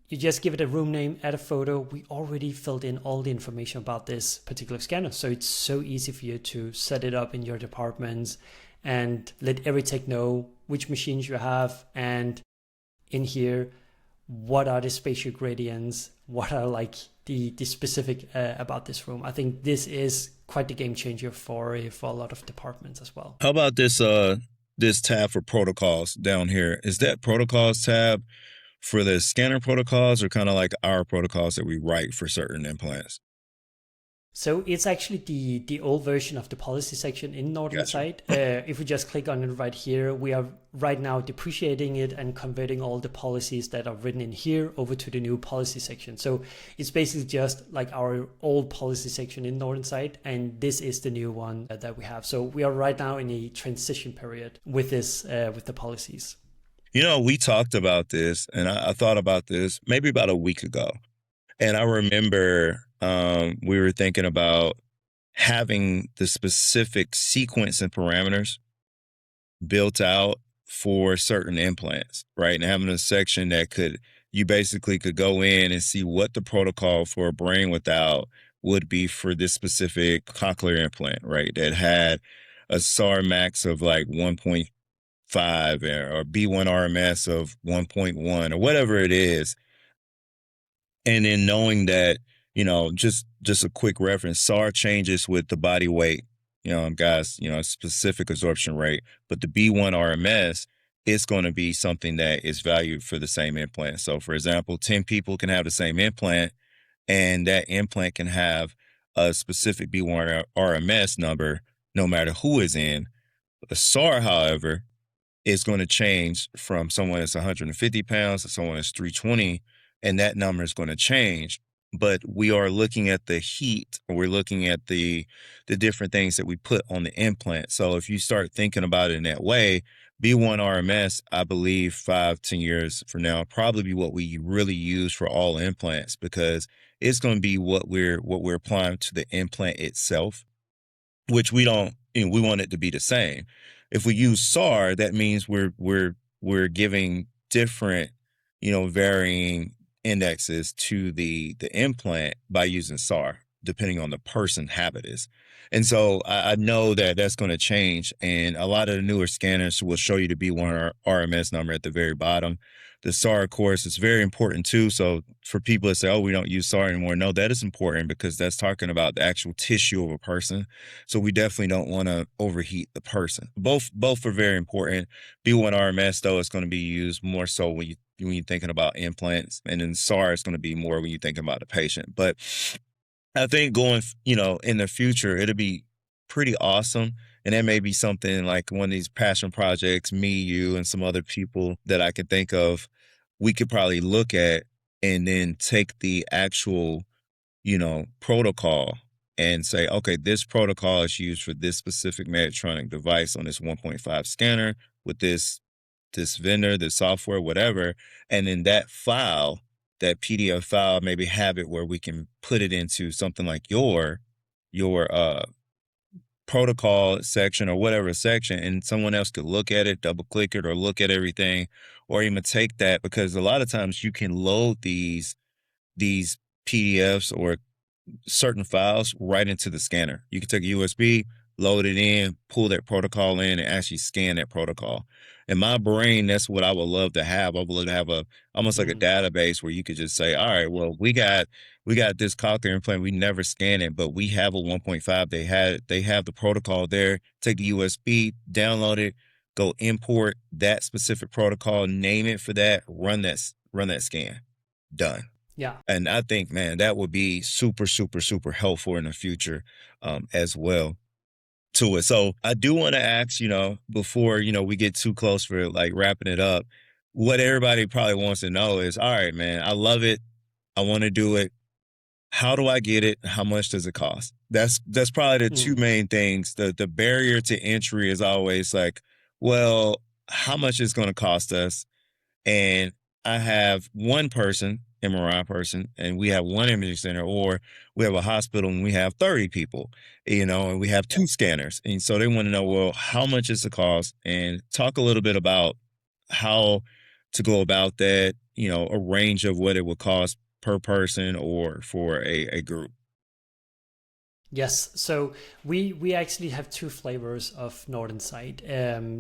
you just give it a room name, add a photo. We already filled in all the information about this particular scanner. So it's so easy for you to set it up in your departments and let every tech know which machines you have. And in here, what are the spatial gradients? What are like the specific about this room? I think this is quite the game changer for a lot of departments as well. How about this tab for protocols down here? Is that protocols tab for the scanner protocols or kind of like our protocols that we write for certain implants? So it's actually the old version of the policy section in Nordinsight. Gotcha. If we just click on it right here, we are right now depreciating it and converting all the policies that are written in here over to the new policy section. So it's basically just like our old policy section in Nordinsight, and this is the new one that we have. So we are right now in a transition period with this, with the policies. We talked about this, and I thought about this maybe about a week ago. And I remember we were thinking about having the specific sequence and parameters built out for certain implants, right? And having a section that you basically could go in and see what the protocol for a brain without would be for this specific cochlear implant, right? That had a SAR max of like 1.5 or B1 RMS of 1.1 or whatever it is. And then knowing that, just a quick reference, SAR changes with the body weight, guys, specific absorption rate, but the B1 RMS is going to be something that is valued for the same implant. So for example, 10 people can have the same implant, and that implant can have a specific B1 RMS number no matter who is in. The SAR, however, is going to change from someone that's 150 pounds to someone that's 320, and that number is going to change. But we are looking at the heat, or we're looking at the different things that we put on the implant. So if you start thinking about it in that way, B1 RMS, I believe 5-10 years from now, probably be what we really use for all implants, because it's going to be what we're applying to the implant itself, which we don't, we want it to be the same. If we use SAR, that means we're giving different, varying indexes to the implant by using SAR, depending on the person habitus. And so I know that that's going to change. And a lot of the newer scanners will show you the B1 RMS number at the very bottom. The SAR, of course, is very important too. So for people that say, oh, we don't use SAR anymore, no, that is important, because that's talking about the actual tissue of a person. So we definitely don't want to overheat the person. Both are very important. B1 RMS, though, is going to be used more so when you're thinking about implants, and then SAR is going to be more when you're thinking about the patient. But I think going, in the future, it'll be pretty awesome. And that may be something like one of these passion projects, me, you, and some other people that I can think of, we could probably look at, and then take the actual, protocol and say, okay, this protocol is used for this specific Medtronic device on this 1.5 scanner with this vendor, this software, whatever. And then that file, that PDF file, maybe have it where we can put it into something like your protocol section or whatever section, and someone else could look at it, double click it, or look at everything, or even take that, because a lot of times you can load these PDFs or certain files right into the scanner. You can take a USB, load it in, pull that protocol in, and actually scan that protocol. In my brain, that's what I would love to have. I would love to have almost like a Mm. database where you could just say, all right, well, we got this cochlear implant. We never scan it, but we have a 1.5. They have the protocol there. Take the USB, download it, go import that specific protocol, name it for that, run that scan. Done. Yeah. And I think, man, that would be super, super, super helpful in the future, as well to it. So I do want to ask, before, we get too close for like wrapping it up, what everybody probably wants to know is, all right, man, I love it. I want to do it. How do I get it? How much does it cost? That's probably the two Mm. main things. The barrier to entry is always like, well, how much is going to cost us? And I have one person, MRI person, and we have one imaging center, or we have a hospital and we have 30 people, and we have two scanners. And so they want to know, well, how much is the cost? And talk a little bit about how to go about that, a range of what it would cost per person or for a group. Yes, so we actually have two flavors of Nordinsight.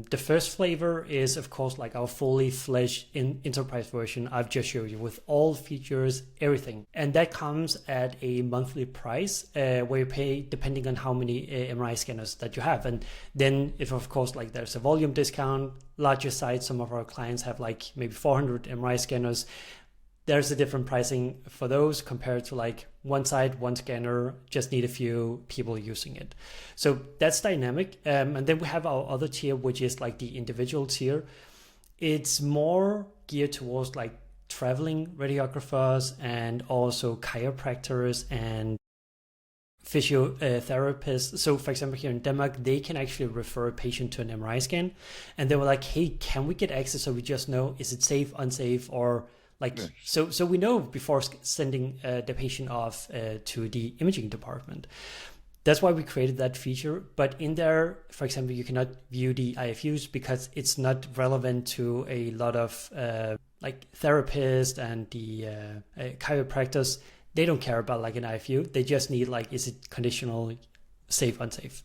The first flavor is, of course, like our fully fledged enterprise version I've just showed you, with all features, everything, and that comes at a monthly price where you pay depending on how many MRI scanners that you have. And then, if of course, like there's a volume discount, larger sites, some of our clients have like maybe 400 MRI scanners. There's a different pricing for those compared to like one site, one scanner, just need a few people using it. So that's dynamic. And then we have our other tier, which is like the individual tier. It's more geared towards like traveling radiographers and also chiropractors and physiotherapists. So for example, here in Denmark, they can actually refer a patient to an MRI scan, and they were like, hey, can we get access so we just know, is it safe, unsafe, or like, Yeah. so we know before sending the patient off to the imaging department. That's why we created that feature. But in there, for example, you cannot view the IFUs because it's not relevant to a lot of like therapists and the chiropractors. They don't care about like an IFU. They just need like, is it conditional, safe, unsafe?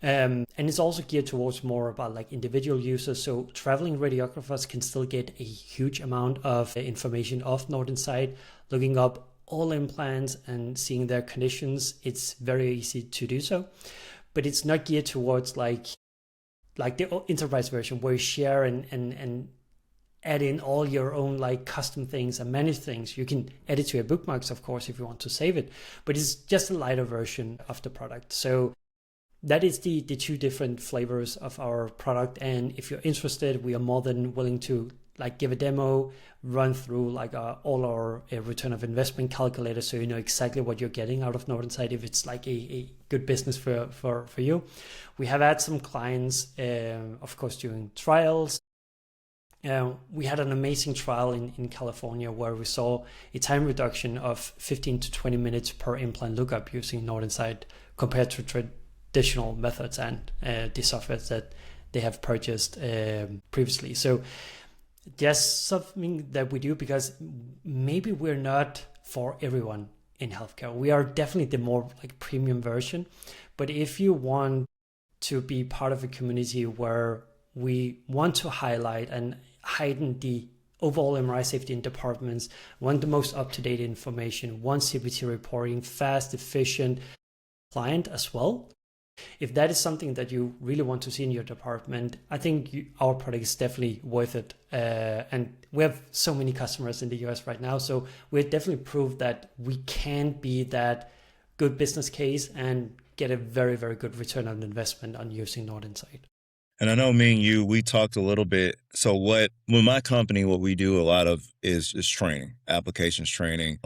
And it's also geared towards more about like individual users. So traveling radiographers can still get a huge amount of information off Nordinsight, looking up all implants and seeing their conditions. It's very easy to do so, but it's not geared towards like the enterprise version where you share and add in all your own like custom things and manage things. You can add it to your bookmarks, of course, if you want to save it, but it's just a lighter version of the product. So that is the two different flavors of our product. And if you're interested, we are more than willing to like give a demo, run through like all our return of investment calculator, so you know exactly what you're getting out of Nordinsight if it's like a good business for you. We have had some clients, of course, doing trials. We had an amazing trial in California where we saw a time reduction of 15 to 20 minutes per implant lookup using Nordinsight compared to traditional methods and the software that they have purchased previously. So just something that we do because maybe we're not for everyone in healthcare. We are definitely the more like premium version. But if you want to be part of a community where we want to highlight and heighten the overall MRI safety in departments, want the most up-to-date information, want CPT reporting, fast, efficient, client as well. If that is something that you really want to see in your department, I think our product is definitely worth it. And we have so many customers in the US right now. So we've definitely proved that we can be that good business case and get a very, very good return on investment on using Nordinsight. And I know me and you, we talked a little bit. So with my company, what we do a lot of is training, applications training.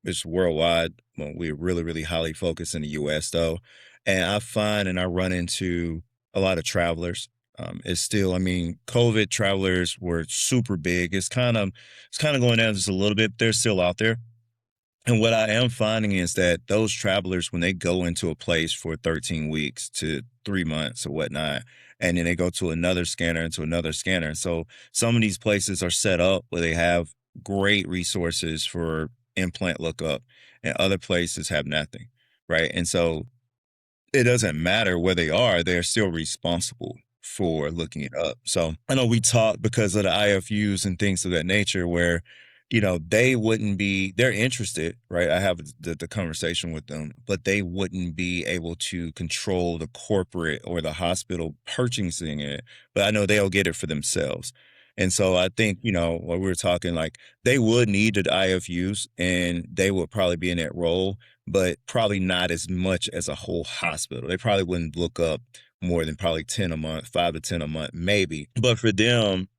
It's worldwide. Well, we're really, really highly focused in the US though. And I find and I run into a lot of travelers. It's still, I mean, COVID travelers were super big. It's kind of going down just a little bit. They're still out there. And what I am finding is that those travelers, when they go into a place for 13 weeks to 3 months or whatnot, and then they go to another scanner and to another scanner. So some of these places are set up where they have great resources for implant lookup, and other places have nothing, right? And so it doesn't matter where they are, they're still responsible for looking it up. So I know we talk because of the IFUs and things of that nature where, they're interested, right? I have the conversation with them, but they wouldn't be able to control the corporate or the hospital purchasing it. But I know they'll get it for themselves. And so I think, what we were talking, like they would need the IFUs and they would probably be in that role, but probably not as much as a whole hospital. They probably wouldn't look up more than probably 10 a month, 5 to 10 a month, maybe. But for them,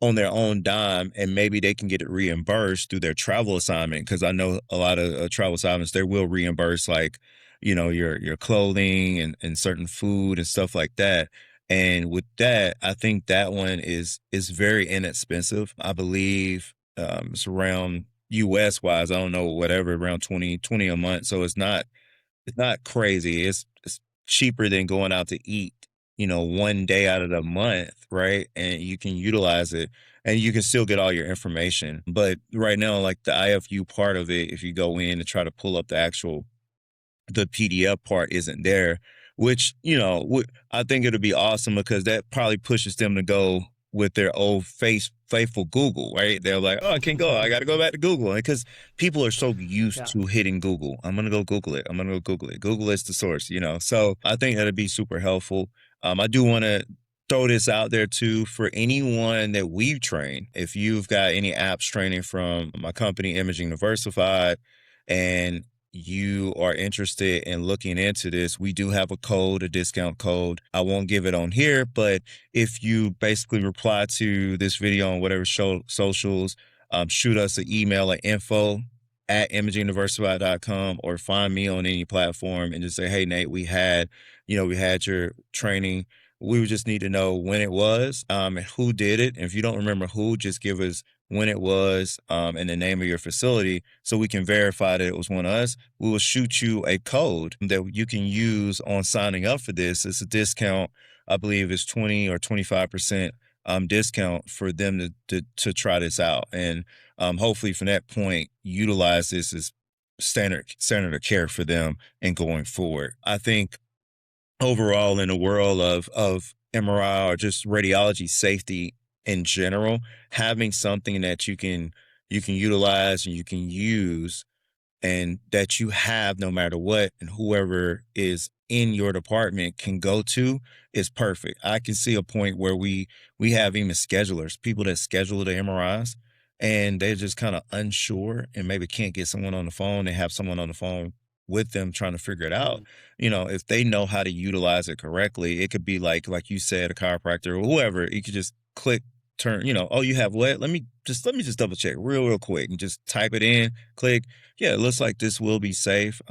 on their own dime, and maybe they can get it reimbursed through their travel assignment. Because I know a lot of travel assignments, they will reimburse like, your clothing and certain food and stuff like that. And with that, I think that one is very inexpensive. I believe it's around US wise, I don't know, whatever, around 20 a month. So it's not crazy. It's cheaper than going out to eat, one day out of the month, right? And you can utilize it and you can still get all your information. But right now, like the IFU part of it, if you go in and try to pull up the PDF part isn't there, which, I think it'll be awesome because that probably pushes them to go with their old faithful Google, right? They're like, oh, I can't go. I got to go back to Google because people are so used Yeah. to hitting Google. I'm going to go Google it. I'm going to go Google it. Google is the source, So I think that'd be super helpful. I do want to throw this out there too for anyone that we've trained. If you've got any apps training from my company, Imaging Diversified, and you are interested in looking into this, we do have a discount code. I won't give it on here, but if you basically reply to this video on whatever socials, shoot us an email at info@imagingdiversified.com or find me on any platform and just say, hey, Nate, we had your training. We would just need to know when it was and who did it. And if you don't remember who, just give us when it was, and the name of your facility so we can verify that it was one of us. We will shoot you a code that you can use on signing up for this. It's a discount. I believe it's 20 or 25% discount for them to try this out. And hopefully from that point, utilize this as standard of care for them and going forward. I think overall in the world of MRI or just radiology safety in general, having something that you can utilize and you can use and that you have no matter what, and whoever is in your department can go to is perfect. I can see a point where we have even schedulers, people that schedule the MRIs, and they're just kind of unsure and maybe can't get someone on the phone. They have someone on the phone with them trying to figure it out. Mm. If they know how to utilize it correctly, it could be like you said, a chiropractor or whoever. You could just click, turn, oh, you have what? Let me just double check real quick and just type it in, click. Yeah, it looks like this will be safe.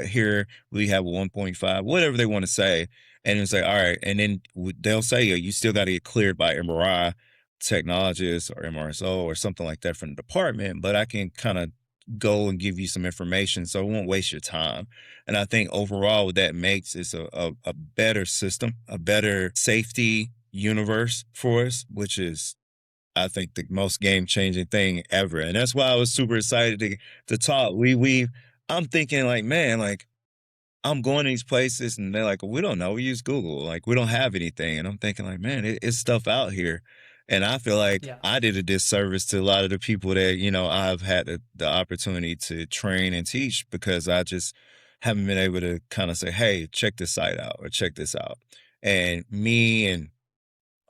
Here we have 1.5, whatever they want to say. And it's like, all right. And then they'll say, you still got to get cleared by MRI technologist or MRSO or something like that from the department, but I can kind of go and give you some information so it won't waste your time. And I think overall what that makes is a better system, a better safety universe for us, which is I think the most game changing thing ever. And that's why I was super excited to talk. I'm thinking like, man, like I'm going to these places and they're like, we don't know. We use Google. Like we don't have anything. And I'm thinking like, man, it's stuff out here. And I feel like Yeah. I did a disservice to a lot of the people that, I've had the opportunity to train and teach because I just haven't been able to kind of say, hey, check this site out or check this out. And me and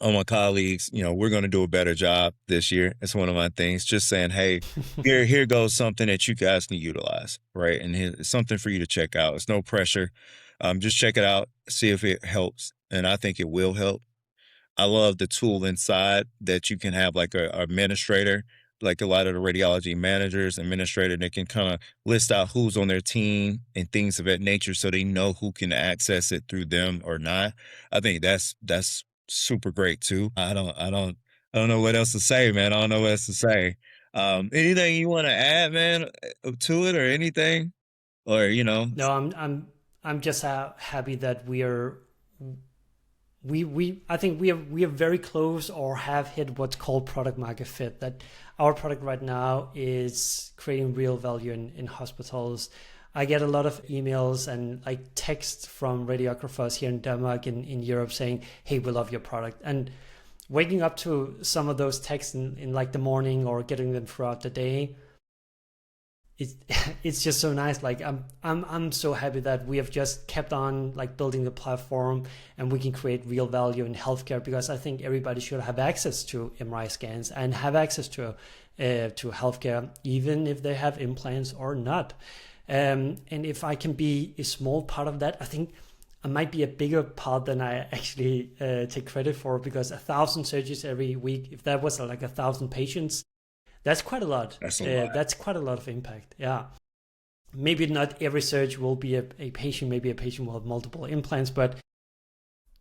all my colleagues, we're going to do a better job this year. It's one of my things. Just saying, hey, here goes something that you guys can utilize, right? And here's something for you to check out. It's no pressure. Just check it out, see if it helps, and I think it will help. I love the tool inside that you can have like a administrator, like a lot of the radiology managers, administrator, they can kind of list out who's on their team and things of that nature so they know who can access it through them or not. I think that's super great too. I don't know what else to say, man. I don't know what else to say. Anything you want to add, man, to it or anything? Or, No, I'm just happy that we I think we are very close or have hit what's called product market fit. That our product right now is creating real value in hospitals. I get a lot of emails and like texts from radiographers here in Denmark in Europe saying, "Hey, we love your product." And waking up to some of those texts in like the morning or getting them throughout the day, it's it's just so nice. Like I'm so happy that we have just kept on like building the platform and we can create real value in healthcare, because I think everybody should have access to MRI scans and have access to healthcare, even if they have implants or not. And if I can be a small part of that, I think I might be a bigger part than I actually take credit for, because 1,000 surgeries every week, if that was like 1,000 patients, that's quite a lot. that's a lot. That's quite a lot of impact. Yeah. Maybe not every surgery will be a patient. Maybe a patient will have multiple implants, but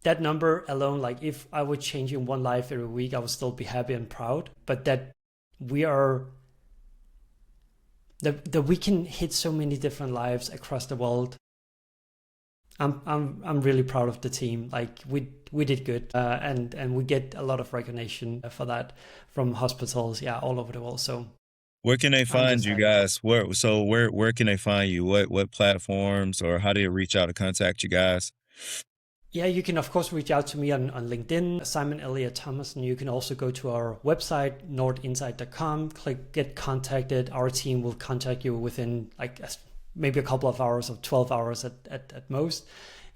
that number alone, like if I were changing one life every week, I would still be happy and proud. But that we are that we can hit so many different lives across the world. I'm really proud of the team. Like we did good, and we get a lot of recognition for that from hospitals, yeah, all over the world. So Where can they I'm find just you happy. guys? Where can they find you? What platforms or how do they reach out to contact you guys? Yeah, you can of course reach out to me on LinkedIn, Simon Elliott Thomassen. You can also go to our website, nordinsight.com, click get contacted. Our team will contact you within like maybe a couple of hours or 12 hours at most.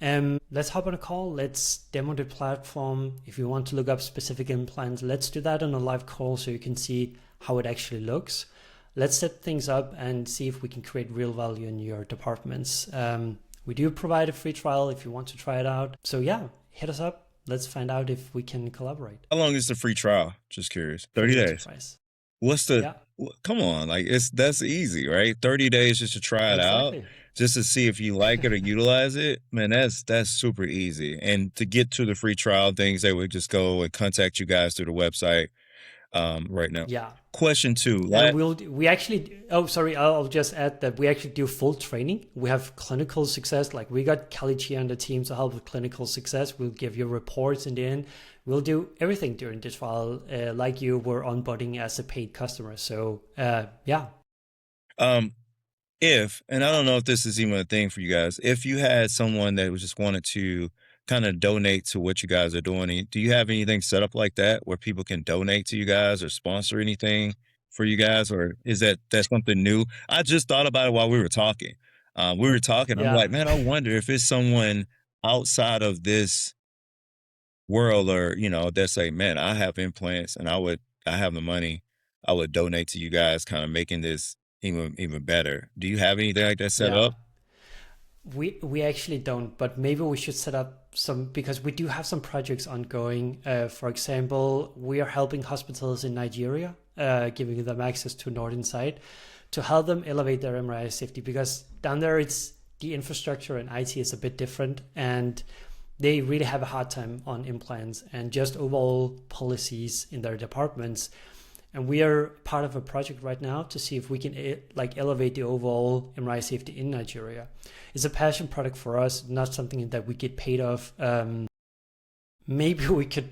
Let's hop on a call. Let's demo the platform. If you want to look up specific implants, let's do that on a live call so you can see how it actually looks. Let's set things up and see if we can create real value in your departments. We do provide a free trial if you want to try it out. So yeah, hit us up. Let's find out if we can collaborate. How long is the free trial? Just curious. For 30 limited days. price. What's the Yeah, come on, like that's easy, right? 30 days just to try it out, exactly. just to see if you like it or utilize it. Man, that's super easy. And to get to the free trial things, they would just go and contact you guys through the website. right now. Yeah. Question two. We actually, oh, sorry, I'll just add that we actually do full training. We have clinical success. Like we got Kelly Chia on the team to help with clinical success. We'll give you reports in the end. We'll do everything during this trial, like you were onboarding as a paid customer. So, yeah. Um, and I don't know if this is even a thing for you guys, if you had someone that was just wanted to kind of donate to what you guys are doing, do you have anything set up like that where people can donate to you guys or sponsor anything for you guys, or is that's something new? I just thought about it while we were talking. I'm Yeah. like, man, I wonder if it's someone outside of this world, or they say, man, I have implants and I have the money, I would donate to you guys, kind of making this even better. Do you have anything like that set Yeah. up? We actually don't, but maybe we should set up some, because we do have some projects ongoing. For example, we are helping hospitals in Nigeria, giving them access to Nordinsight to help them elevate their MRI safety, because down there it's the infrastructure and IT is a bit different, and they really have a hard time on implants and just overall policies in their departments. And we are part of a project right now to see if we can like elevate the overall MRI safety in Nigeria. It's a passion product for us, not something that we get paid off. Maybe we could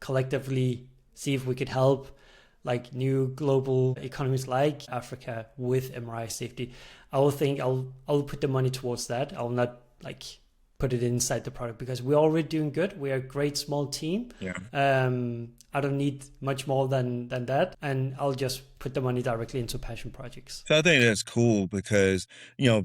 collectively see if we could help like new global economies like Africa with MRI safety. I will think I'll put the money towards that. I'll not like put it inside the product, because we're already doing good. We're a great small team. Yeah. I don't need much more than that, and I'll just put the money directly into passion projects. So I think that's cool because,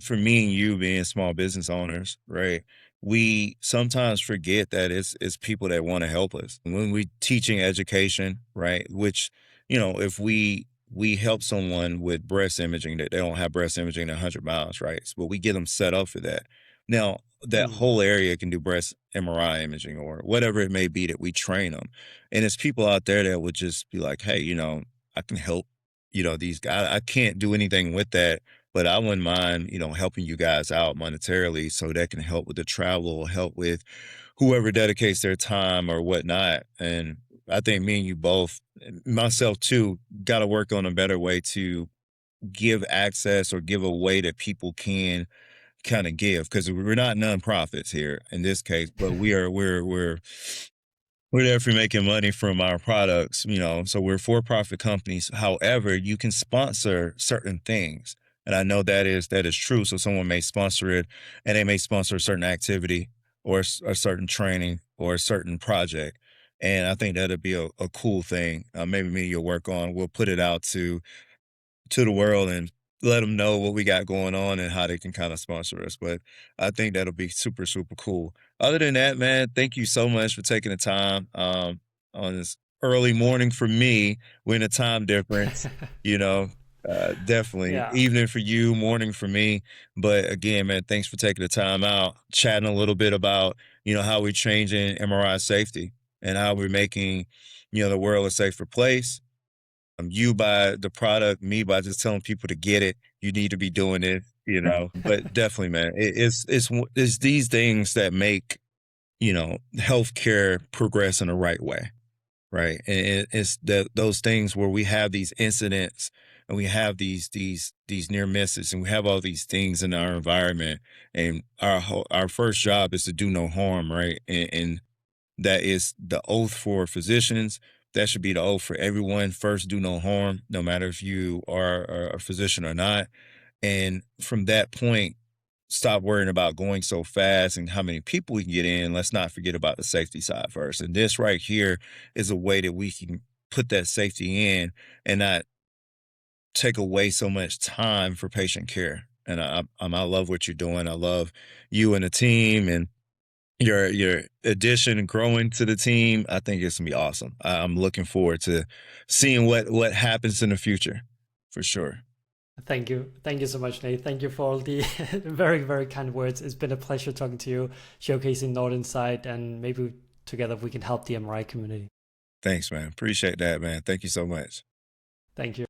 for me and you being small business owners, right? We sometimes forget that it's people that want to help us. When we teaching education, right? Which, if we help someone with breast imaging that they don't have breast imaging 100 miles, right? But we get them set up for that. Now, that Mm. whole area can do breast MRI imaging or whatever it may be that we train them. And it's people out there that would just be like, hey, I can help these guys. I can't do anything with that, but I wouldn't mind, helping you guys out monetarily so that can help with the travel, help with whoever dedicates their time or whatnot. And I think me and you both, myself too, got to work on a better way to give access or give a way that people can kind of give, because we're not nonprofits here in this case, but we're definitely making money from our products, so we're for-profit companies. However, you can sponsor certain things. And I know that is true. So someone may sponsor it and they may sponsor a certain activity or a certain training or a certain project. And I think that'd be a cool thing. Maybe me and you'll work on. We'll put it out to the world and let them know what we got going on and how they can kind of sponsor us. But I think that'll be super, super cool. Other than that, man, thank you so much for taking the time on this early morning for me. We're in a time difference, you know. Definitely Yeah. evening for you, morning for me. But again, man, thanks for taking the time out, chatting a little bit about, how we're changing MRI safety and how we're making, the world a safer place. You buy the product, me by just telling people to get it. You need to be doing it, But definitely, man, it's these things that make healthcare progress in the right way, right? And it's those things where we have these incidents and we have these near misses and we have all these things in our environment, and our first job is to do no harm, right? And that is the oath for physicians. That should be the oath for everyone. First, do no harm, no matter if you are a physician or not. And from that point, stop worrying about going so fast and how many people we can get in. Let's not forget about the safety side first. And this right here is a way that we can put that safety in and not take away so much time for patient care. And I love what you're doing. I love you and the team, and your addition and growing to the team. I think it's gonna be awesome. I'm looking forward to seeing what happens in the future, for sure. Thank you. Thank you so much, Nate. Thank you for all the very, very kind words. It's been a pleasure talking to you, showcasing Nordinsight, and maybe together we can help the MRI community. Thanks, man. Appreciate that, man. Thank you so much. Thank you.